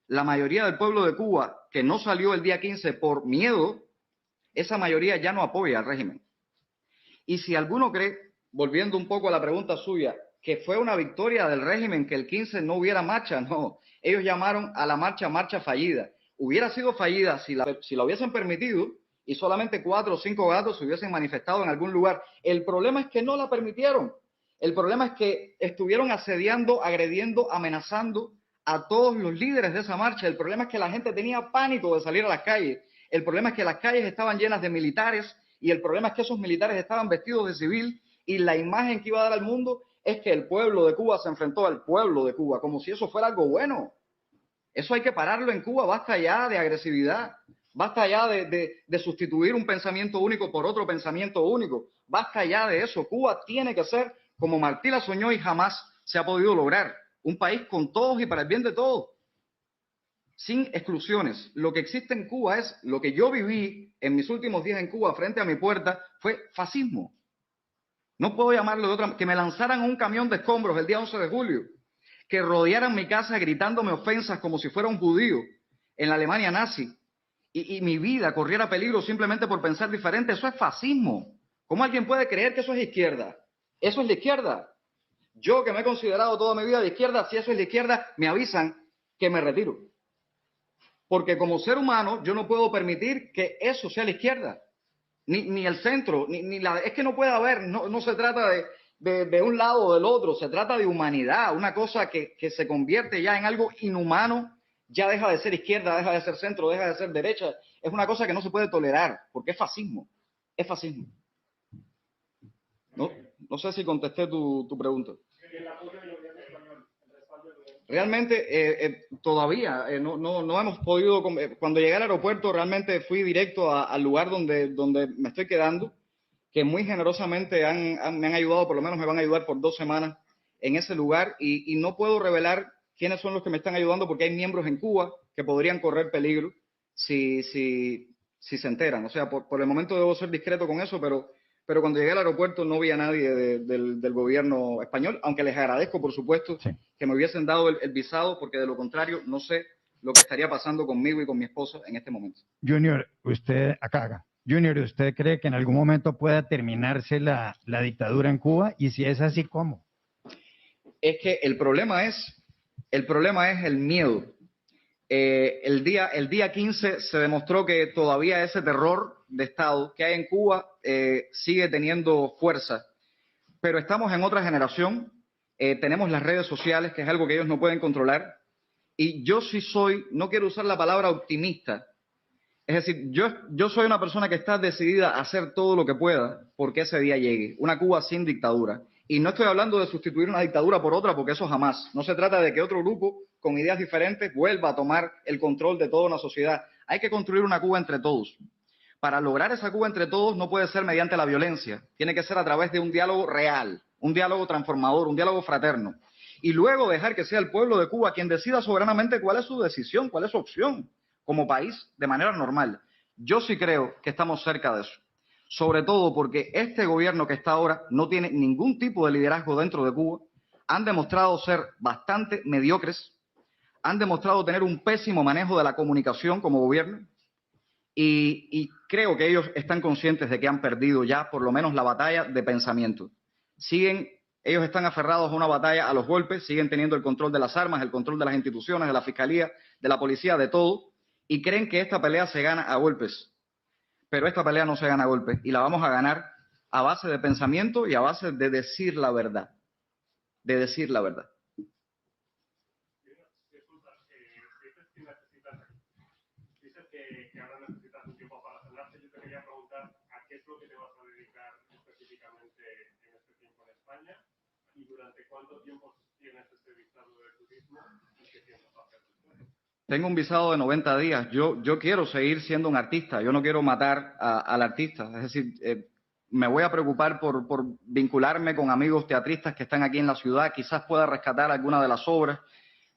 Speaker 3: La mayoría del pueblo de Cuba, que no salió el día 15 por miedo, esa mayoría ya no apoya al régimen. Y si alguno cree, volviendo un poco a la pregunta suya, que fue una victoria del régimen que el 15 no hubiera marcha, no. Ellos llamaron a la marcha fallida. Hubiera sido fallida si la hubiesen permitido y solamente 4 o 5 gatos se hubiesen manifestado en algún lugar. El problema es que no la permitieron. El problema es que estuvieron asediando, agrediendo, amenazando a todos los líderes de esa marcha. El problema es que la gente tenía pánico de salir a las calles. El problema es que las calles estaban llenas de militares y el problema es que esos militares estaban vestidos de civil, y la imagen que iba a dar al mundo es que el pueblo de Cuba se enfrentó al pueblo de Cuba, como si eso fuera algo bueno. Eso hay que pararlo en Cuba. Basta ya de agresividad, basta ya de sustituir un pensamiento único por otro pensamiento único. Basta ya de eso. Cuba tiene que ser como Martí la soñó y jamás se ha podido lograr. Un país con todos y para el bien de todos, sin exclusiones. Lo que existe en Cuba es lo que yo viví en mis últimos días en Cuba frente a mi puerta, fue fascismo. No puedo llamarlo de otra. Que me lanzaran un camión de escombros el día 11 de julio, que rodearan mi casa gritándome ofensas como si fuera un judío en la Alemania nazi, y mi vida corriera peligro simplemente por pensar diferente. Eso es fascismo. ¿Cómo alguien puede creer que eso es izquierda? Eso es la izquierda. Yo, que me he considerado toda mi vida de izquierda, si eso es la izquierda, me avisan que me retiro. Porque como ser humano yo no puedo permitir que eso sea la izquierda, ni el centro, es que no puede haber, no se trata de un lado o del otro, se trata de humanidad. Una cosa que se convierte ya en algo inhumano, ya deja de ser izquierda, deja de ser centro, deja de ser derecha. Es una cosa que no se puede tolerar, porque es fascismo, No sé si contesté tu pregunta. Realmente todavía no hemos podido. Cuando llegué al aeropuerto realmente fui directo al lugar donde me estoy quedando, que muy generosamente me han ayudado, por lo menos me van a ayudar por 2 semanas en ese lugar, y no puedo revelar quiénes son los que me están ayudando porque hay miembros en Cuba que podrían correr peligro si se enteran. O sea, por el momento debo ser discreto con eso, pero cuando llegué al aeropuerto no vi a nadie del gobierno español, aunque les agradezco, por supuesto, sí, que me hubiesen dado el visado, porque de lo contrario no sé lo que estaría pasando conmigo y con mi esposa en este momento.
Speaker 6: Junior, usted acá. Junior, ¿usted cree que en algún momento pueda terminarse la dictadura en Cuba? Y si es así, ¿cómo?
Speaker 3: Es que el problema es el miedo. El día 15 se demostró que todavía ese terror de Estado que hay en Cuba sigue teniendo fuerza. Pero estamos en otra generación, tenemos las redes sociales, que es algo que ellos no pueden controlar. Y yo sí soy, no quiero usar la palabra optimista, es decir, yo soy una persona que está decidida a hacer todo lo que pueda porque ese día llegue, una Cuba sin dictadura. Y no estoy hablando de sustituir una dictadura por otra, porque eso jamás. No se trata de que otro grupo con ideas diferentes vuelva a tomar el control de toda una sociedad. Hay que construir una Cuba entre todos. Para lograr esa Cuba entre todos no puede ser mediante la violencia, tiene que ser a través de un diálogo real, un diálogo transformador, un diálogo fraterno. Y luego dejar que sea el pueblo de Cuba quien decida soberanamente cuál es su decisión, cuál es su opción como país de manera normal. Yo sí creo que estamos cerca de eso, sobre todo porque este gobierno que está ahora no tiene ningún tipo de liderazgo dentro de Cuba, han demostrado ser bastante mediocres, han demostrado tener un pésimo manejo de la comunicación como gobierno y creo que ellos están conscientes de que han perdido ya por lo menos la batalla de pensamiento. Ellos están aferrados a una batalla a los golpes, siguen teniendo el control de las armas, el control de las instituciones, de la fiscalía, de la policía, de todo, y creen que esta pelea se gana a golpes. Pero esta pelea no se gana a golpes y la vamos a ganar a base de pensamiento y a base de decir la verdad. De decir la verdad.
Speaker 7: Dices que ahora necesitas un tiempo para sanarte. Yo te quería preguntar a qué es lo que te vas a dedicar específicamente en este tiempo en España y durante cuánto tiempo tienes ese visado de turismo y qué piensas hacer después.
Speaker 3: Tengo un visado de 90 días. Yo quiero seguir siendo un artista. Yo no quiero matar al artista. Es decir, me voy a preocupar por vincularme con amigos teatristas que están aquí en la ciudad. Quizás pueda rescatar alguna de las obras.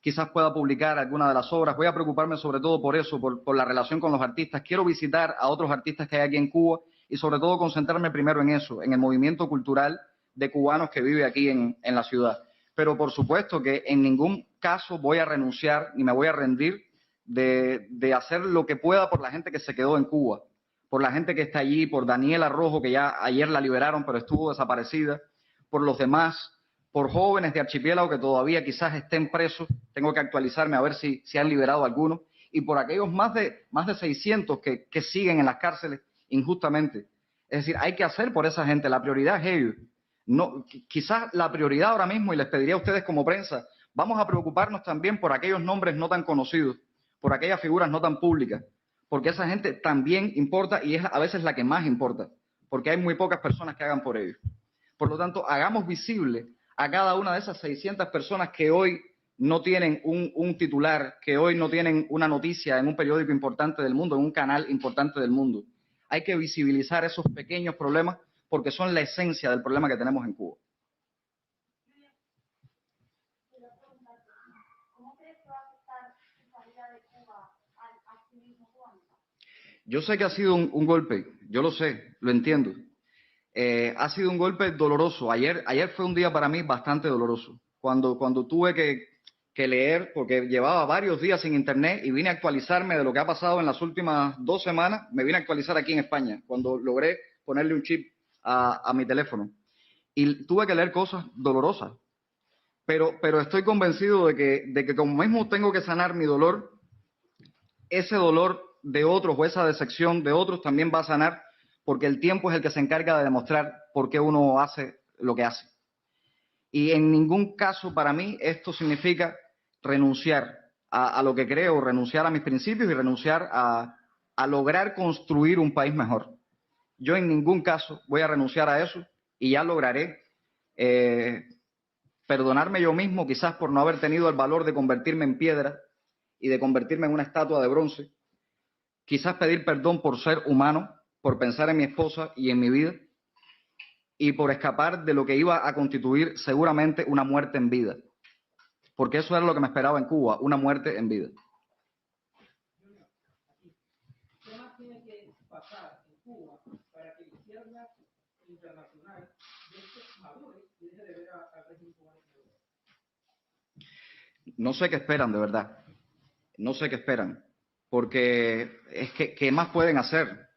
Speaker 3: Quizás pueda publicar alguna de las obras. Voy a preocuparme sobre todo por eso, por la relación con los artistas. Quiero visitar a otros artistas que hay aquí en Cuba y sobre todo concentrarme primero en eso, en el movimiento cultural de cubanos que vive aquí en la ciudad. Pero por supuesto que en ningún caso voy a renunciar ni me voy a rendir de hacer lo que pueda por la gente que se quedó en Cuba, por la gente que está allí, por Daniela Rojo, que ya ayer la liberaron pero estuvo desaparecida, por los demás, por jóvenes de Archipiélago que todavía quizás estén presos, tengo que actualizarme a ver si han liberado algunos, y por aquellos más de 600 que siguen en las cárceles injustamente. Es decir, hay que hacer por esa gente, la prioridad es ellos. No, quizás la prioridad ahora mismo, y les pediría a ustedes como prensa, vamos a preocuparnos también por aquellos nombres no tan conocidos, por aquellas figuras no tan públicas, porque esa gente también importa y es a veces la que más importa, porque hay muy pocas personas que hagan por ellos. Por lo tanto, hagamos visible a cada una de esas 600 personas que hoy no tienen un titular, que hoy no tienen una noticia en un periódico importante del mundo, en un canal importante del mundo. Hay que visibilizar esos pequeños problemas porque son la esencia del problema que tenemos en Cuba.
Speaker 5: ¿Cómo crees que va a afectar su salida de Cuba al activismo cubano?
Speaker 3: Yo sé que ha sido un golpe, yo lo sé, lo entiendo. Ha sido un golpe doloroso. Ayer fue un día para mí bastante doloroso. Cuando tuve que leer, porque llevaba varios días sin internet y vine a actualizarme de lo que ha pasado en las últimas 2 semanas, me vine a actualizar aquí en España, cuando logré ponerle un chip a mi teléfono. Y tuve que leer cosas dolorosas. Pero estoy convencido de que como mismo tengo que sanar mi dolor, ese dolor de otros o esa decepción de otros también va a sanar, porque el tiempo es el que se encarga de demostrar por qué uno hace lo que hace. Y en ningún caso para mí esto significa renunciar a lo que creo, renunciar a mis principios y renunciar a lograr construir un país mejor. Yo en ningún caso voy a renunciar a eso y ya lograré perdonarme yo mismo quizás por no haber tenido el valor de convertirme en piedra y de convertirme en una estatua de bronce. Quizás pedir perdón por ser humano, por pensar en mi esposa y en mi vida y por escapar de lo que iba a constituir seguramente una muerte en vida. Porque eso era lo que me esperaba en Cuba, una muerte en vida.
Speaker 4: ¿Qué más tiene que pasar en Cuba para que la izquierda internacional madure y deje de ver al régimen cubano?
Speaker 3: No sé qué esperan, de verdad. No sé qué esperan. Porque es que, ¿qué más pueden hacer?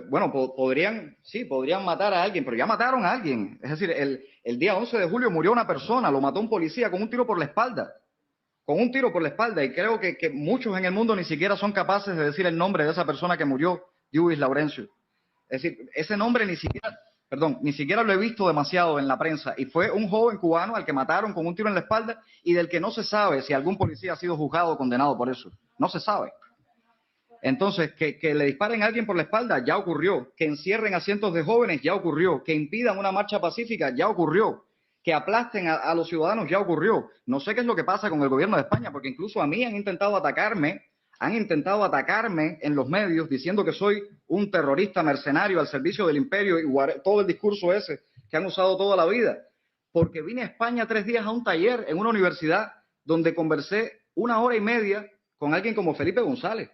Speaker 3: Bueno, podrían matar a alguien, pero ya mataron a alguien. Es decir, el día 11 de julio murió una persona, lo mató un policía con un tiro por la espalda. Con un tiro por la espalda. Y creo que muchos en el mundo ni siquiera son capaces de decir el nombre de esa persona que murió, Lluís Laurencio. Es decir, ese nombre ni siquiera lo he visto demasiado en la prensa. Y fue un joven cubano al que mataron con un tiro en la espalda y del que no se sabe si algún policía ha sido juzgado o condenado por eso. No se sabe. Entonces, que le disparen a alguien por la espalda, ya ocurrió. Que encierren a cientos de jóvenes, ya ocurrió. Que impidan una marcha pacífica, ya ocurrió. Que aplasten a los ciudadanos, ya ocurrió. No sé qué es lo que pasa con el gobierno de España, porque incluso a mí han intentado atacarme en los medios diciendo que soy un terrorista mercenario al servicio del imperio y todo el discurso ese que han usado toda la vida. Porque vine a España 3 días a un taller en una universidad donde conversé 1 hora y media con alguien como Felipe González.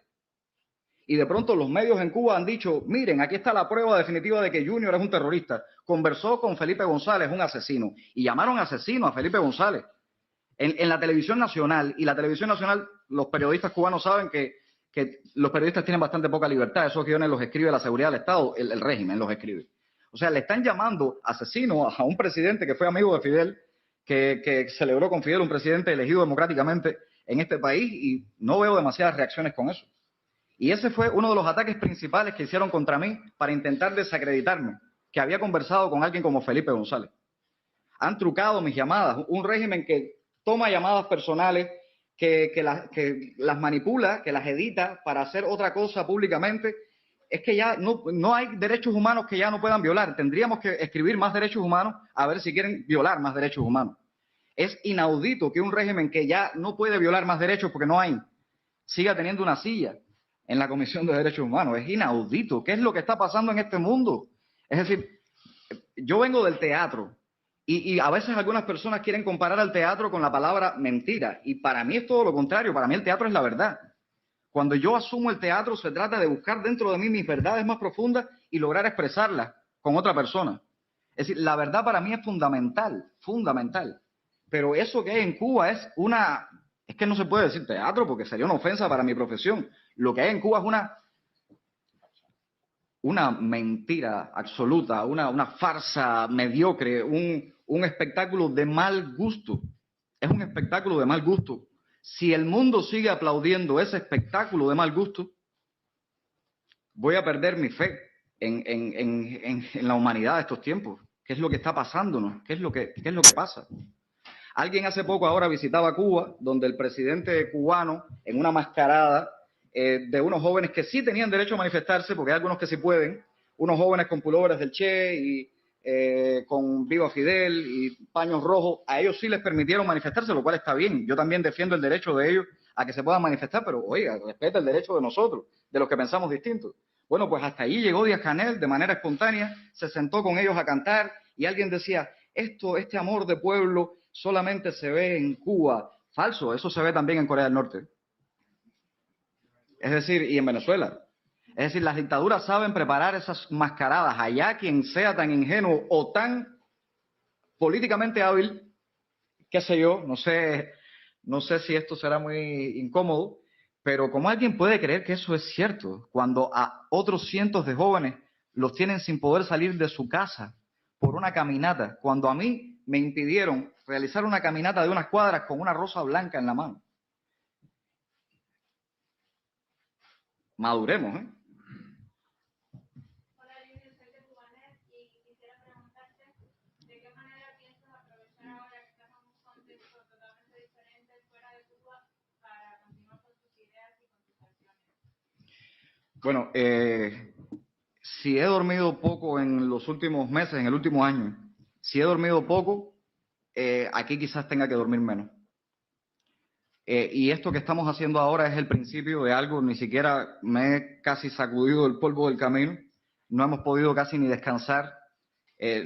Speaker 3: Y de pronto los medios en Cuba han dicho, miren, aquí está la prueba definitiva de que Junior es un terrorista. Conversó con Felipe González, un asesino, y llamaron asesino a Felipe González. En la televisión nacional, y la televisión nacional, los periodistas cubanos saben que los periodistas tienen bastante poca libertad. Esos guiones los escribe la seguridad del Estado, el régimen los escribe. O sea, le están llamando asesino a un presidente que fue amigo de Fidel, que celebró con Fidel, un presidente elegido democráticamente en este país, y no veo demasiadas reacciones con eso. Y ese fue uno de los ataques principales que hicieron contra mí para intentar desacreditarme, que había conversado con alguien como Felipe González. Han trucado mis llamadas, un régimen que toma llamadas personales, que las manipula, que las edita para hacer otra cosa públicamente. Es que ya no hay derechos humanos que ya no puedan violar. Tendríamos que escribir más derechos humanos a ver si quieren violar más derechos humanos. Es inaudito que un régimen que ya no puede violar más derechos porque no hay, siga teniendo una silla en la Comisión de Derechos Humanos. Es inaudito. ¿Qué es lo que está pasando en este mundo? Es decir, yo vengo del teatro y a veces algunas personas quieren comparar al teatro con la palabra mentira. Y para mí es todo lo contrario. Para mí el teatro es la verdad. Cuando yo asumo el teatro se trata de buscar dentro de mí mis verdades más profundas y lograr expresarlas con otra persona. Es decir, la verdad para mí es fundamental, fundamental. Pero eso que hay en Cuba es que no se puede decir teatro porque sería una ofensa para mi profesión. Lo que hay en Cuba es una mentira absoluta, una farsa mediocre, un espectáculo de mal gusto. Es un espectáculo de mal gusto. Si el mundo sigue aplaudiendo ese espectáculo de mal gusto, voy a perder mi fe en la humanidad de estos tiempos. ¿Qué es lo que está pasándonos? ¿Qué es lo que pasa? Alguien hace poco ahora visitaba Cuba, donde el presidente cubano, en una mascarada de unos jóvenes que sí tenían derecho a manifestarse, porque hay algunos que sí pueden, unos jóvenes con pulóveres del Che y con Viva Fidel y paños rojos, a ellos sí les permitieron manifestarse, lo cual está bien. Yo también defiendo el derecho de ellos a que se puedan manifestar, pero oiga, respeta el derecho de nosotros, de los que pensamos distintos. Bueno, pues hasta ahí llegó Díaz-Canel de manera espontánea, se sentó con ellos a cantar y alguien decía, este amor de pueblo solamente se ve en Cuba. Falso, eso se ve también en Corea del Norte. Es decir, y en Venezuela. Es decir, las dictaduras saben preparar esas mascaradas. Allá quien sea tan ingenuo o tan políticamente hábil, qué sé yo, no sé si esto será muy incómodo, pero ¿cómo alguien puede creer que eso es cierto cuando a otros cientos de jóvenes los tienen sin poder salir de su casa por una caminata? Cuando a mí me impidieron realizar una caminata de unas cuadras con una rosa blanca en la mano. Maduremos, ¿eh?
Speaker 5: Hola, Junior, soy de Cubanet y quisiera preguntarte de qué manera piensas aprovechar ahora que estás en un contexto totalmente diferente fuera de Cuba para continuar con tus ideas y con tus acciones.
Speaker 3: Bueno, si he dormido poco en los últimos meses, en el último año, si he dormido poco, aquí quizás tenga que dormir menos. Y esto que estamos haciendo ahora es el principio de algo, ni siquiera me he casi sacudido el polvo del camino, no hemos podido casi ni descansar,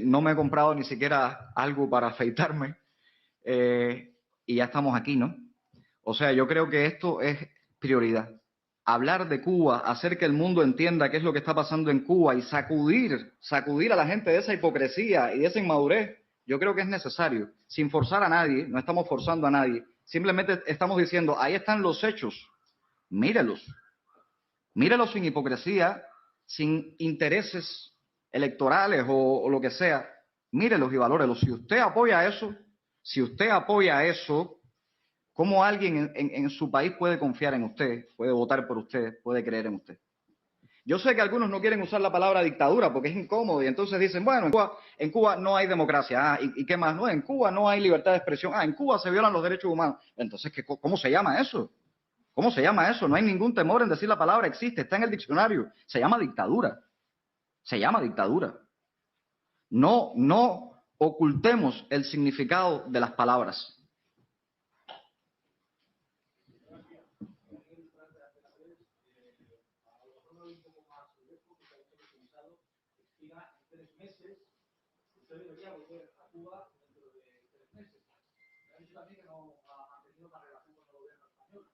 Speaker 3: no me he comprado ni siquiera algo para afeitarme, y ya estamos aquí, ¿no? O sea, yo creo que esto es prioridad. Hablar de Cuba, hacer que el mundo entienda qué es lo que está pasando en Cuba y sacudir a la gente de esa hipocresía y de esa inmadurez, yo creo que es necesario, sin forzar a nadie, no estamos forzando a nadie, simplemente estamos diciendo, ahí están los hechos, mírelos sin hipocresía, sin intereses electorales o lo que sea, mírelos y valórelos. Si usted apoya eso, ¿cómo alguien en su país puede confiar en usted, puede votar por usted, puede creer en usted? Yo sé que algunos no quieren usar la palabra dictadura porque es incómodo y entonces dicen, bueno, en Cuba no hay democracia. ¿Y qué más? No, en Cuba no hay libertad de expresión. En Cuba se violan los derechos humanos. Entonces, ¿cómo se llama eso? ¿Cómo se llama eso? No hay ningún temor en decir la palabra, existe, está en el diccionario. Se llama dictadura. Se llama dictadura. No ocultemos el significado de las palabras.
Speaker 4: Usted debería volver a Cuba dentro de 3 meses. Me ha dicho también que no ha mantenido una relación con el gobierno español.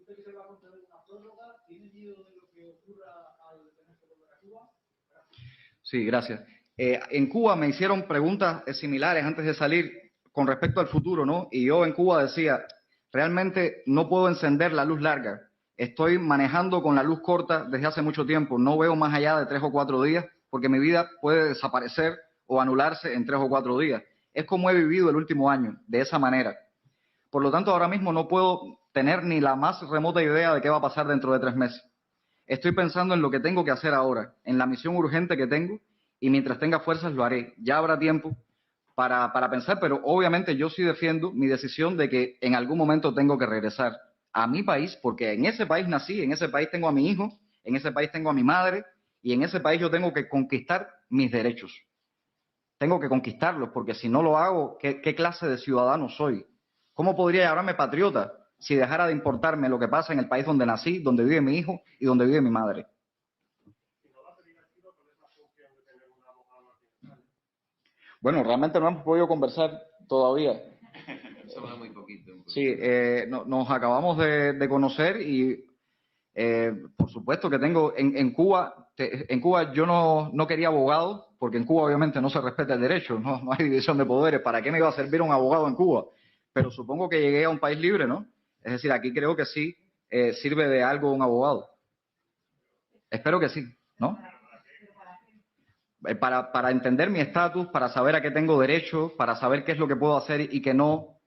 Speaker 4: ¿Usted que se va a conceder una prórroga? ¿Tiene miedo de lo que ocurra al tener que volver a Cuba? Gracias.
Speaker 3: Sí, gracias. En Cuba me hicieron preguntas similares antes de salir con respecto al futuro, ¿no? Y yo en Cuba decía, realmente no puedo encender la luz larga. Estoy manejando con la luz corta desde hace mucho tiempo. No veo más allá de 3 o 4 días porque mi vida puede desaparecer o anularse en 3 o 4 días. Es como he vivido el último año, de esa manera. Por lo tanto, ahora mismo no puedo tener ni la más remota idea de qué va a pasar dentro de 3 meses. Estoy pensando en lo que tengo que hacer ahora, en la misión urgente que tengo, y mientras tenga fuerzas lo haré. Ya habrá tiempo para pensar, pero obviamente yo sí defiendo mi decisión de que en algún momento tengo que regresar a mi país, porque en ese país nací, en ese país tengo a mi hijo, en ese país tengo a mi madre, y en ese país yo tengo que conquistar mis derechos. Tengo que conquistarlos, porque si no lo hago, ¿qué clase de ciudadano soy? ¿Cómo podría llamarme patriota si dejara de importarme lo que pasa en el país donde nací, donde vive mi hijo y donde vive mi madre? Bueno, realmente no hemos podido conversar todavía.
Speaker 1: Eso muy poquito.
Speaker 3: Sí, nos acabamos de conocer y por supuesto que tengo en Cuba, yo no quería abogado, porque en Cuba obviamente no se respeta el derecho, no hay división de poderes. ¿Para qué me iba a servir un abogado en Cuba? Pero supongo que llegué a un país libre, ¿no? Es decir, aquí creo que sí sirve de algo un abogado. Espero que sí, ¿no? Para entender mi estatus, para saber a qué tengo derecho, para saber qué es lo que puedo hacer y qué no,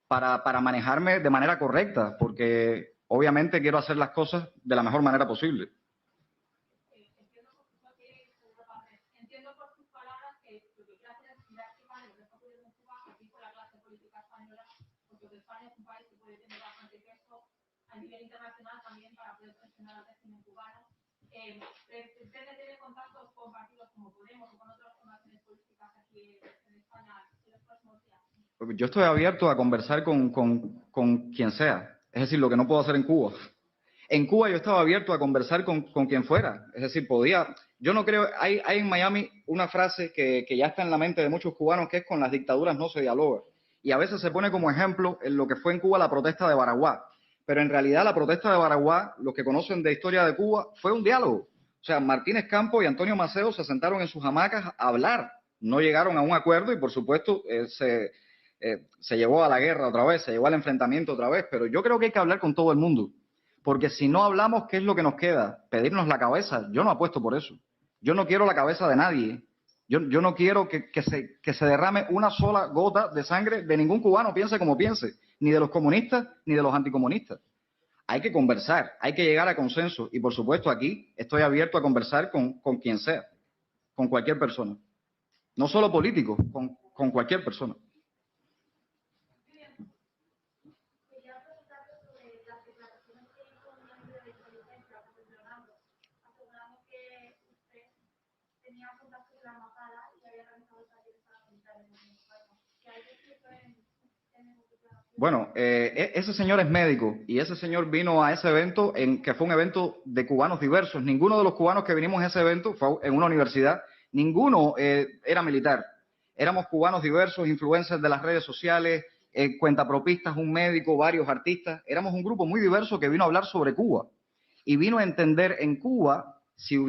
Speaker 3: para manejarme de manera correcta, porque obviamente quiero hacer las cosas de la mejor manera posible.
Speaker 5: Entiendo por sus palabras que lo que quiere hacer es didáctica de lo que está ocurriendo en Cuba aquí con la clase política española, porque España es un país que puede tener bastante peso a nivel internacional también para poder presionar al régimen cubano. ¿Pretende tener contactos con partidos como Podemos o con otras formaciones políticas aquí en España en los próximos días?
Speaker 3: Yo estoy abierto a conversar con quien sea, es decir, lo que no puedo hacer en Cuba. En Cuba yo estaba abierto a conversar con quien fuera, es decir, yo no creo, hay en Miami una frase que ya está en la mente de muchos cubanos, que es: con las dictaduras no se dialoga. Y a veces se pone como ejemplo en lo que fue en Cuba la protesta de Baraguá. Pero en realidad la protesta de Baraguá, los que conocen de historia de Cuba, fue un diálogo. O sea, Martínez Campos y Antonio Maceo se sentaron en sus hamacas a hablar. No llegaron a un acuerdo y, por supuesto, se llevó a la guerra otra vez, se llevó al enfrentamiento otra vez. Pero yo creo que hay que hablar con todo el mundo. Porque si no hablamos, ¿qué es lo que nos queda? ¿Pedirnos la cabeza? Yo no apuesto por eso. Yo no quiero la cabeza de nadie. Yo no quiero que se derrame una sola gota de sangre de ningún cubano, piense como piense, ni de los comunistas ni de los anticomunistas. Hay que conversar, hay que llegar a consenso. Y por supuesto aquí estoy abierto a conversar con quien sea, con cualquier persona. No solo políticos, con cualquier persona. Bueno, ese señor es médico y ese señor vino a ese evento que fue un evento de cubanos diversos. Ninguno de los cubanos que vinimos a ese evento fue en una universidad, ninguno era militar. Éramos cubanos diversos, influencers de las redes sociales, cuentapropistas, un médico, varios artistas. Éramos un grupo muy diverso que vino a hablar sobre Cuba y vino a entender en Cuba si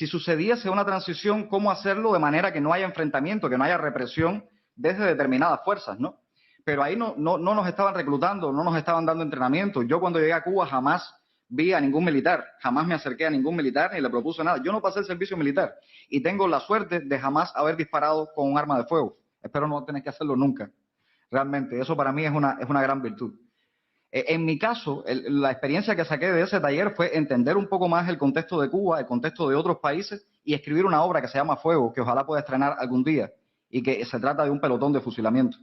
Speaker 3: sucediese una transición, cómo hacerlo de manera que no haya enfrentamiento, que no haya represión desde determinadas fuerzas, ¿no? Pero ahí no nos estaban reclutando, no nos estaban dando entrenamiento. Yo cuando llegué a Cuba jamás vi a ningún militar, jamás me acerqué a ningún militar ni le propuse nada. Yo no pasé el servicio militar y tengo la suerte de jamás haber disparado con un arma de fuego. Espero no tener que hacerlo nunca. Realmente, eso para mí es una gran virtud. En mi caso, la experiencia que saqué de ese taller fue entender un poco más el contexto de Cuba, el contexto de otros países y escribir una obra que se llama Fuego, que ojalá pueda estrenar algún día y que se trata de un pelotón de fusilamiento.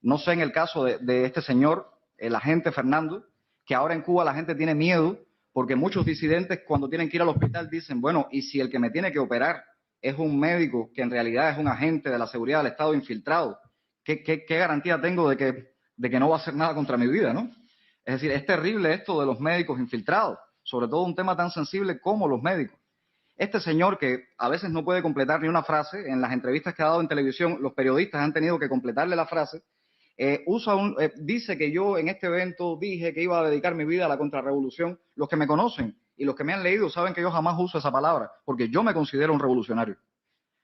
Speaker 3: No sé en el caso de este señor, el agente Fernando, que ahora en Cuba la gente tiene miedo porque muchos disidentes cuando tienen que ir al hospital dicen, bueno, ¿y si el que me tiene que operar es un médico que en realidad es un agente de la seguridad del Estado infiltrado? ¿Qué garantía tengo de que no va a hacer nada contra mi vida, ¿no? Es decir, es terrible esto de los médicos infiltrados, sobre todo un tema tan sensible como los médicos. Este señor que a veces no puede completar ni una frase, en las entrevistas que ha dado en televisión, los periodistas han tenido que completarle la frase, dice que yo en este evento dije que iba a dedicar mi vida a la contrarrevolución. Los que me conocen y los que me han leído saben que yo jamás uso esa palabra, porque yo me considero un revolucionario.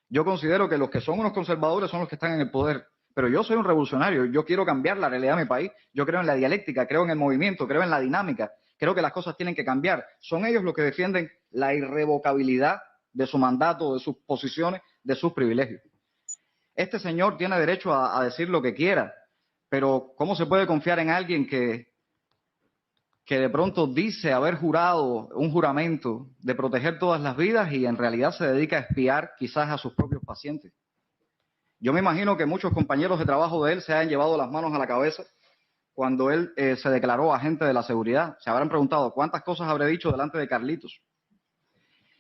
Speaker 3: Yo considero que los que son unos conservadores son los que están en el poder, pero yo soy un revolucionario, yo quiero cambiar la realidad de mi país, yo creo en la dialéctica, creo en el movimiento, creo en la dinámica, creo que las cosas tienen que cambiar. Son ellos los que defienden la irrevocabilidad de su mandato, de sus posiciones, de sus privilegios. Este señor tiene derecho a decir lo que quiera, pero ¿cómo se puede confiar en alguien que de pronto dice haber jurado un juramento de proteger todas las vidas y en realidad se dedica a espiar quizás a sus propios pacientes? Yo me imagino que muchos compañeros de trabajo de él se han llevado las manos a la cabeza cuando él se declaró agente de la seguridad. Se habrán preguntado cuántas cosas habré dicho delante de Carlitos.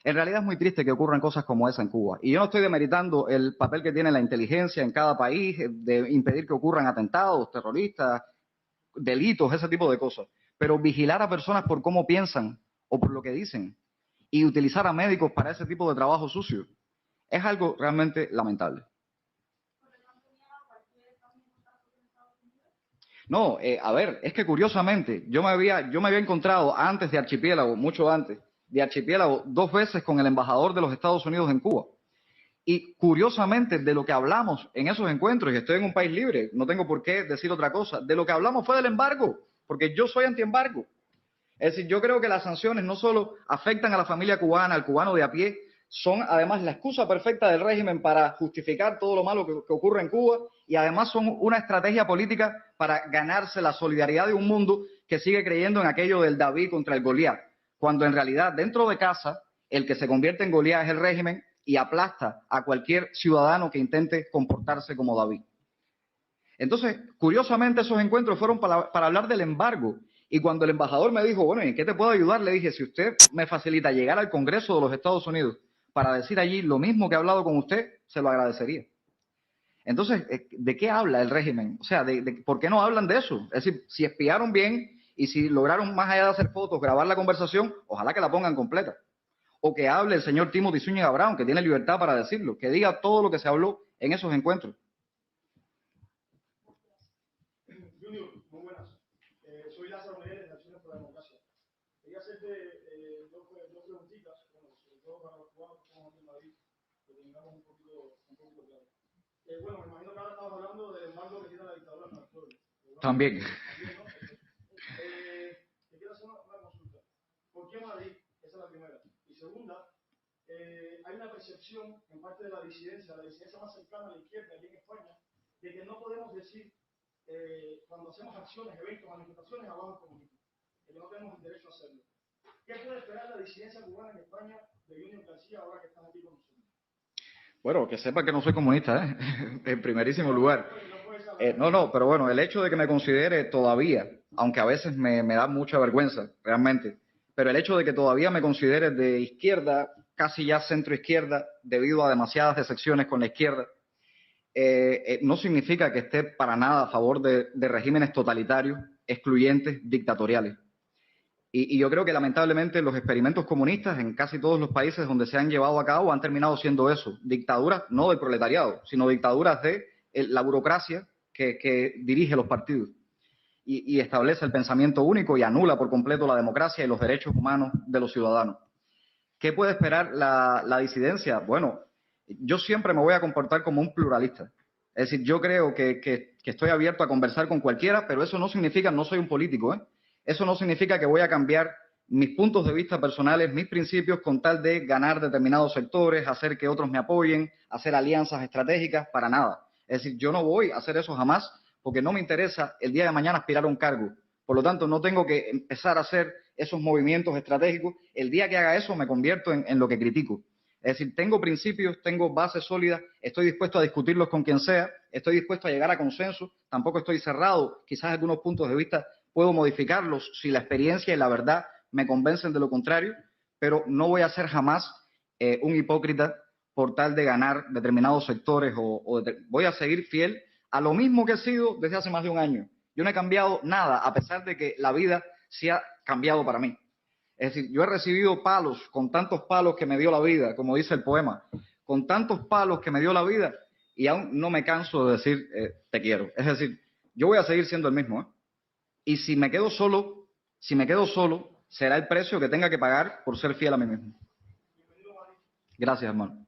Speaker 3: En realidad es muy triste que ocurran cosas como esa en Cuba. Y yo no estoy demeritando el papel que tiene la inteligencia en cada país de impedir que ocurran atentados, terroristas, delitos, ese tipo de cosas. Pero vigilar a personas por cómo piensan o por lo que dicen y utilizar a médicos para ese tipo de trabajo sucio es algo realmente lamentable. No, a ver, es que curiosamente yo me había encontrado antes de Archipiélago, mucho antes de Archipiélago, 2 veces con el embajador de los Estados Unidos en Cuba. Y curiosamente, de lo que hablamos en esos encuentros, y estoy en un país libre, no tengo por qué decir otra cosa, de lo que hablamos fue del embargo, porque yo soy antiembargo. Es decir, yo creo que las sanciones no solo afectan a la familia cubana, al cubano de a pie, son además la excusa perfecta del régimen para justificar todo lo malo que ocurre en Cuba y además son una estrategia política para ganarse la solidaridad de un mundo que sigue creyendo en aquello del David contra el Goliat, cuando en realidad dentro de casa el que se convierte en Goliat es el régimen y aplasta a cualquier ciudadano que intente comportarse como David. Entonces, curiosamente, esos encuentros fueron para hablar del embargo. Y cuando el embajador me dijo, bueno, ¿en qué te puedo ayudar? Le dije, si usted me facilita llegar al Congreso de los Estados Unidos para decir allí lo mismo que he hablado con usted, se lo agradecería. Entonces, ¿de qué habla el régimen? O sea, ¿por qué no hablan de eso? Es decir, si espiaron bien y si lograron, más allá de hacer fotos, grabar la conversación, ojalá que la pongan completa. O que hable el señor Timothy Zúñiga Brown, que tiene libertad para decirlo, que diga todo lo que se habló en esos encuentros.
Speaker 8: Junior, muy buenas. Soy Lázaro Miguel, de Acciones por la Democracia. Quería hacerte dos preguntitas, bueno, sobre todo para los cubanos que estamos aquí en Madrid, que tengamos un poquito claro. Bueno, me imagino que ahora estamos hablando del embargo que tiene la dictadura en el pueblo.
Speaker 3: También.
Speaker 8: ¿No? Te quiero hacer una consulta. ¿Por qué Madrid? Esa es la primera. Y segunda, hay una percepción en parte de la disidencia más cercana a la izquierda aquí en España, de que no podemos decir cuando hacemos acciones, eventos, manifestaciones, hablamos de comunismo, que no tenemos el derecho a hacerlo. ¿Qué puede esperar la disidencia cubana en España de Junior García ahora que estás aquí con nosotros?
Speaker 3: Bueno, que sepa que no soy comunista, en primerísimo lugar. No, pero bueno, el hecho de que me considere todavía, aunque a veces me da mucha vergüenza, realmente, pero el hecho de que todavía me considere de izquierda, casi ya centro izquierda, debido a demasiadas decepciones con la izquierda, no significa que esté para nada a favor de regímenes totalitarios, excluyentes, dictatoriales. Y yo creo que lamentablemente los experimentos comunistas en casi todos los países donde se han llevado a cabo han terminado siendo eso, dictaduras no del proletariado, sino dictaduras de la burocracia que dirige los partidos y establece el pensamiento único y anula por completo la democracia y los derechos humanos de los ciudadanos. ¿Qué puede esperar la disidencia? Bueno, yo siempre me voy a comportar como un pluralista. Es decir, yo creo que estoy abierto a conversar con cualquiera, pero eso no significa, no soy un político, Eso no significa que voy a cambiar mis puntos de vista personales, mis principios con tal de ganar determinados sectores, hacer que otros me apoyen, hacer alianzas estratégicas, para nada. Es decir, yo no voy a hacer eso jamás porque no me interesa el día de mañana aspirar a un cargo. Por lo tanto, no tengo que empezar a hacer esos movimientos estratégicos. El día que haga eso me convierto en lo que critico. Es decir, tengo principios, tengo bases sólidas, estoy dispuesto a discutirlos con quien sea, estoy dispuesto a llegar a consenso, tampoco estoy cerrado, quizás algunos puntos de vista puedo modificarlos si la experiencia y la verdad me convencen de lo contrario, pero no voy a ser jamás un hipócrita por tal de ganar determinados sectores voy a seguir fiel a lo mismo que he sido desde hace más de un año. Yo no he cambiado nada, a pesar de que la vida sí ha cambiado para mí. Es decir, yo he recibido palos, con tantos palos que me dio la vida, como dice el poema, con tantos palos que me dio la vida, y aún no me canso de decir te quiero. Es decir, yo voy a seguir siendo el mismo, ¿eh? Y si me quedo solo, será el precio que tenga que pagar por ser fiel a mí mismo. Gracias, hermano.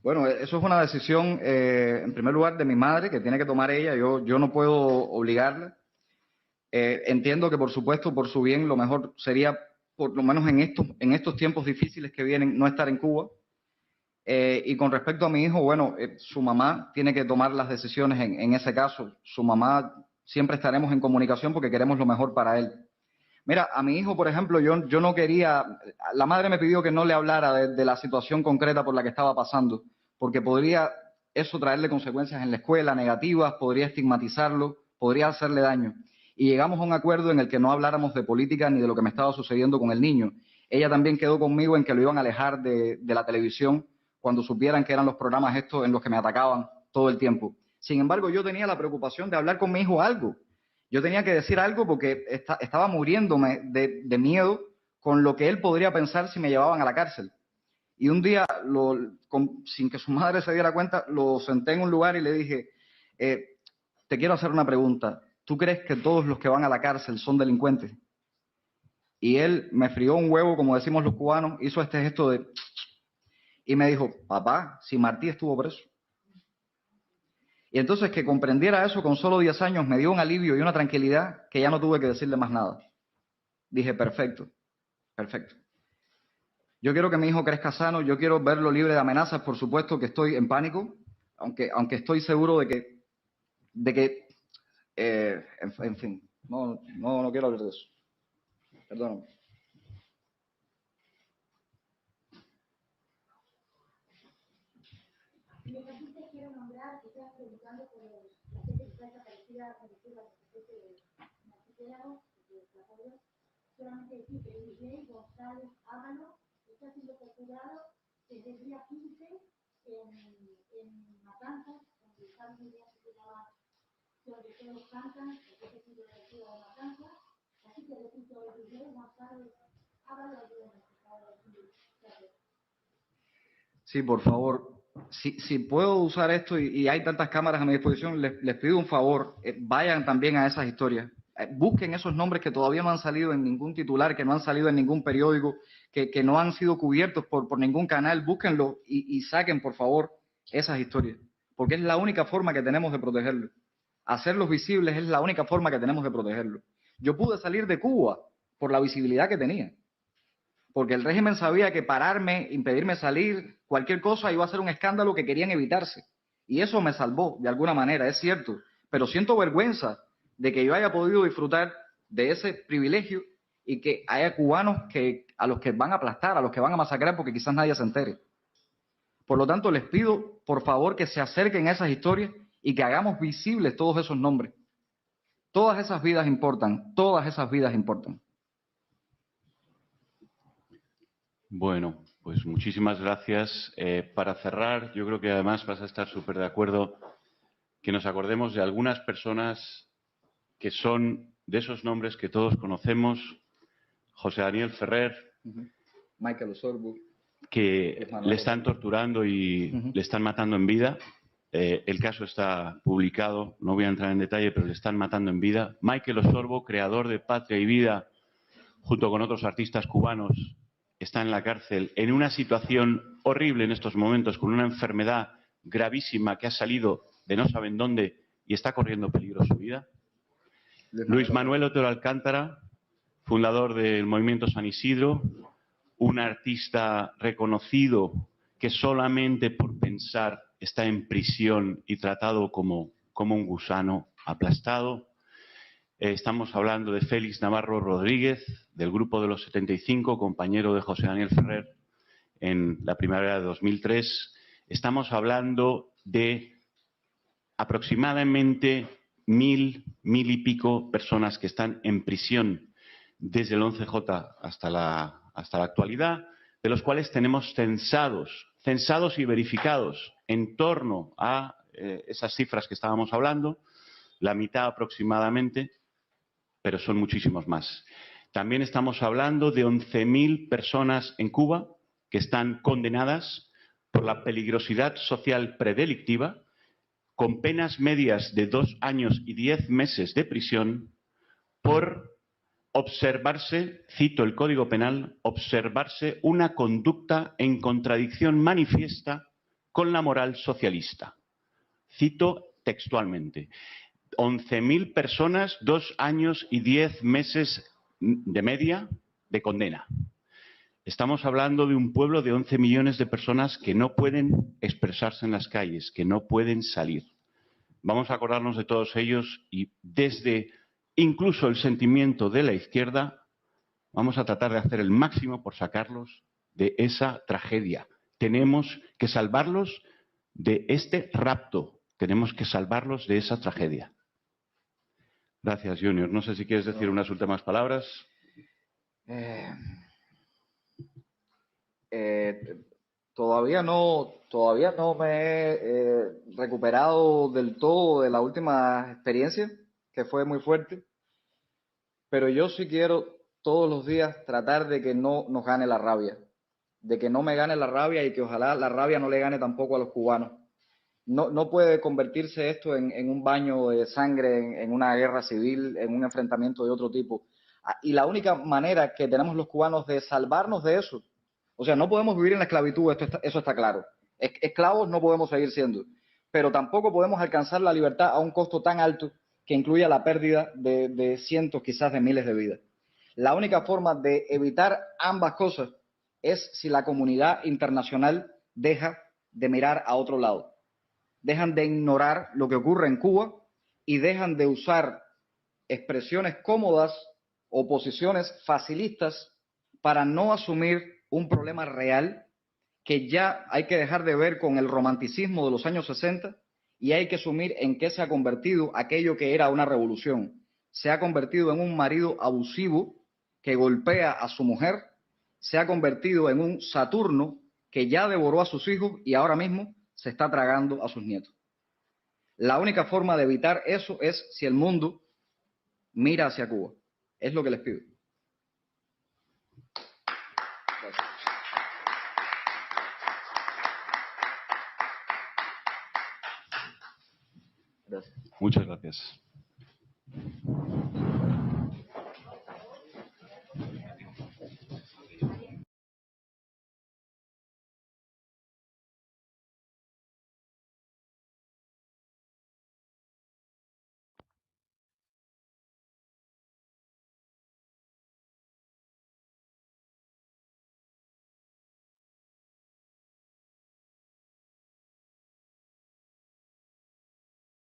Speaker 3: Bueno, eso es una decisión, en primer lugar, de mi madre, que tiene que tomar ella. Yo no puedo obligarla. Entiendo que, por supuesto, por su bien, lo mejor sería, por lo menos en estos tiempos difíciles que vienen, no estar en Cuba. Y con respecto a mi hijo, bueno, su mamá tiene que tomar las decisiones en ese caso. Su mamá, siempre estaremos en comunicación porque queremos lo mejor para él. Mira, a mi hijo, por ejemplo, yo no quería, la madre me pidió que no le hablara de la situación concreta por la que estaba pasando, porque podría eso traerle consecuencias en la escuela negativas, podría estigmatizarlo, podría hacerle daño. Y llegamos a un acuerdo en el que no habláramos de política ni de lo que me estaba sucediendo con el niño. Ella también quedó conmigo en que lo iban a alejar de la televisión cuando supieran que eran los programas estos en los que me atacaban todo el tiempo. Sin embargo, yo tenía la preocupación de hablar con mi hijo algo. Yo tenía que decir algo porque estaba muriéndome de miedo con lo que él podría pensar si me llevaban a la cárcel. Y un día, sin que su madre se diera cuenta, lo senté en un lugar y le dije, te quiero hacer una pregunta. ¿Tú crees que todos los que van a la cárcel son delincuentes? Y él me frió un huevo, como decimos los cubanos, hizo este gesto de... Y me dijo, papá, si Martí estuvo preso. Y entonces que comprendiera eso con solo 10 años me dio un alivio y una tranquilidad que ya no tuve que decirle más nada. Dije, perfecto, perfecto. Yo quiero que mi hijo crezca sano, yo quiero verlo libre de amenazas, por supuesto que estoy en pánico, aunque estoy seguro de que en fin, no quiero hablar de eso. Perdóname.
Speaker 9: Quiero nombrar, que estás preguntando por la gente que está desaparecida a Venezuela, solamente decir que Miguel González Ámalo está siendo torturado desde el día 15 en Matanzas, donde están muy bien que se llama donde todos cantan, porque es el de Matanzas. Así que repito, Miguel González Ámalo ayuda a
Speaker 3: Sí, por favor. Si puedo usar esto y hay tantas cámaras a mi disposición, les pido un favor, vayan también a esas historias. Busquen esos nombres que todavía no han salido en ningún titular, que no han salido en ningún periódico, que no han sido cubiertos por ningún canal. Búsquenlos y saquen, por favor, esas historias. Porque es la única forma que tenemos de protegerlos. Hacerlos visibles es la única forma que tenemos de protegerlos. Yo pude salir de Cuba por la visibilidad que tenía. Porque el régimen sabía que pararme, impedirme salir, cualquier cosa iba a ser un escándalo que querían evitarse. Y eso me salvó, de alguna manera, es cierto. Pero siento vergüenza de que yo haya podido disfrutar de ese privilegio y que haya cubanos a los que van a aplastar, a los que van a masacrar porque quizás nadie se entere. Por lo tanto, les pido, por favor, que se acerquen a esas historias y que hagamos visibles todos esos nombres. Todas esas vidas importan, todas esas vidas importan.
Speaker 2: Bueno, pues muchísimas gracias. Para cerrar, yo creo que además vas a estar súper de acuerdo que nos acordemos de algunas personas que son de esos nombres que todos conocemos. José Daniel Ferrer,
Speaker 3: Michael Osorbo,
Speaker 2: que le están torturando y le están matando en vida. El caso está publicado, no voy a entrar en detalle, pero le están matando en vida. Michael Osorbo, creador de Patria y Vida, junto con otros artistas cubanos, está en la cárcel en una situación horrible en estos momentos, con una enfermedad gravísima que ha salido de no saben dónde y está corriendo peligro su vida. Luis Manuel Otero Alcántara, fundador del Movimiento San Isidro, un artista reconocido que solamente por pensar está en prisión y tratado como un gusano aplastado. Estamos hablando de Félix Navarro Rodríguez, del Grupo de los 75, compañero de José Daniel Ferrer en la primavera de 2003. Estamos hablando de aproximadamente 1.000 y pico personas que están en prisión desde el 11J hasta la actualidad, de los cuales tenemos censados y verificados en torno a esas cifras que estábamos hablando, la mitad aproximadamente, pero son muchísimos más. También estamos hablando de 11.000 personas en Cuba que están condenadas por la peligrosidad social predelictiva, con penas medias de 2 años y 10 meses de prisión por observarse, cito el Código Penal, observarse una conducta en contradicción manifiesta con la moral socialista. Cito textualmente. 11.000 personas, 2 años y 10 meses de media de condena. Estamos hablando de un pueblo de 11 millones de personas que no pueden expresarse en las calles, que no pueden salir. Vamos a acordarnos de todos ellos y desde incluso el sentimiento de la izquierda vamos a tratar de hacer el máximo por sacarlos de esa tragedia. Tenemos que salvarlos de este rapto. Tenemos que salvarlos de esa tragedia. Gracias, Junior. No sé si quieres decir unas últimas palabras.
Speaker 3: Todavía no me he recuperado del todo de la última experiencia, que fue muy fuerte, pero yo sí quiero todos los días tratar de que no nos gane la rabia, de que no me gane la rabia y que ojalá la rabia no le gane tampoco a los cubanos. No puede convertirse esto en un baño de sangre, en una guerra civil, en un enfrentamiento de otro tipo. Y la única manera que tenemos los cubanos de salvarnos de eso, o sea, no podemos vivir en la esclavitud, eso está claro. Esclavos no podemos seguir siendo, pero tampoco podemos alcanzar la libertad a un costo tan alto que incluya la pérdida de cientos, quizás de miles de vidas. La única forma de evitar ambas cosas es si la comunidad internacional deja de mirar a otro lado. Dejan de ignorar lo que ocurre en Cuba y dejan de usar expresiones cómodas o posiciones facilistas para no asumir un problema real que ya hay que dejar de ver con el romanticismo de los años 60 y hay que asumir en qué se ha convertido aquello que era una revolución. Se ha convertido en un marido abusivo que golpea a su mujer, se ha convertido en un Saturno que ya devoró a sus hijos y ahora mismo se está tragando a sus nietos. La única forma de evitar eso es si el mundo mira hacia Cuba. Es lo que les pido. Gracias. Gracias.
Speaker 2: Muchas gracias.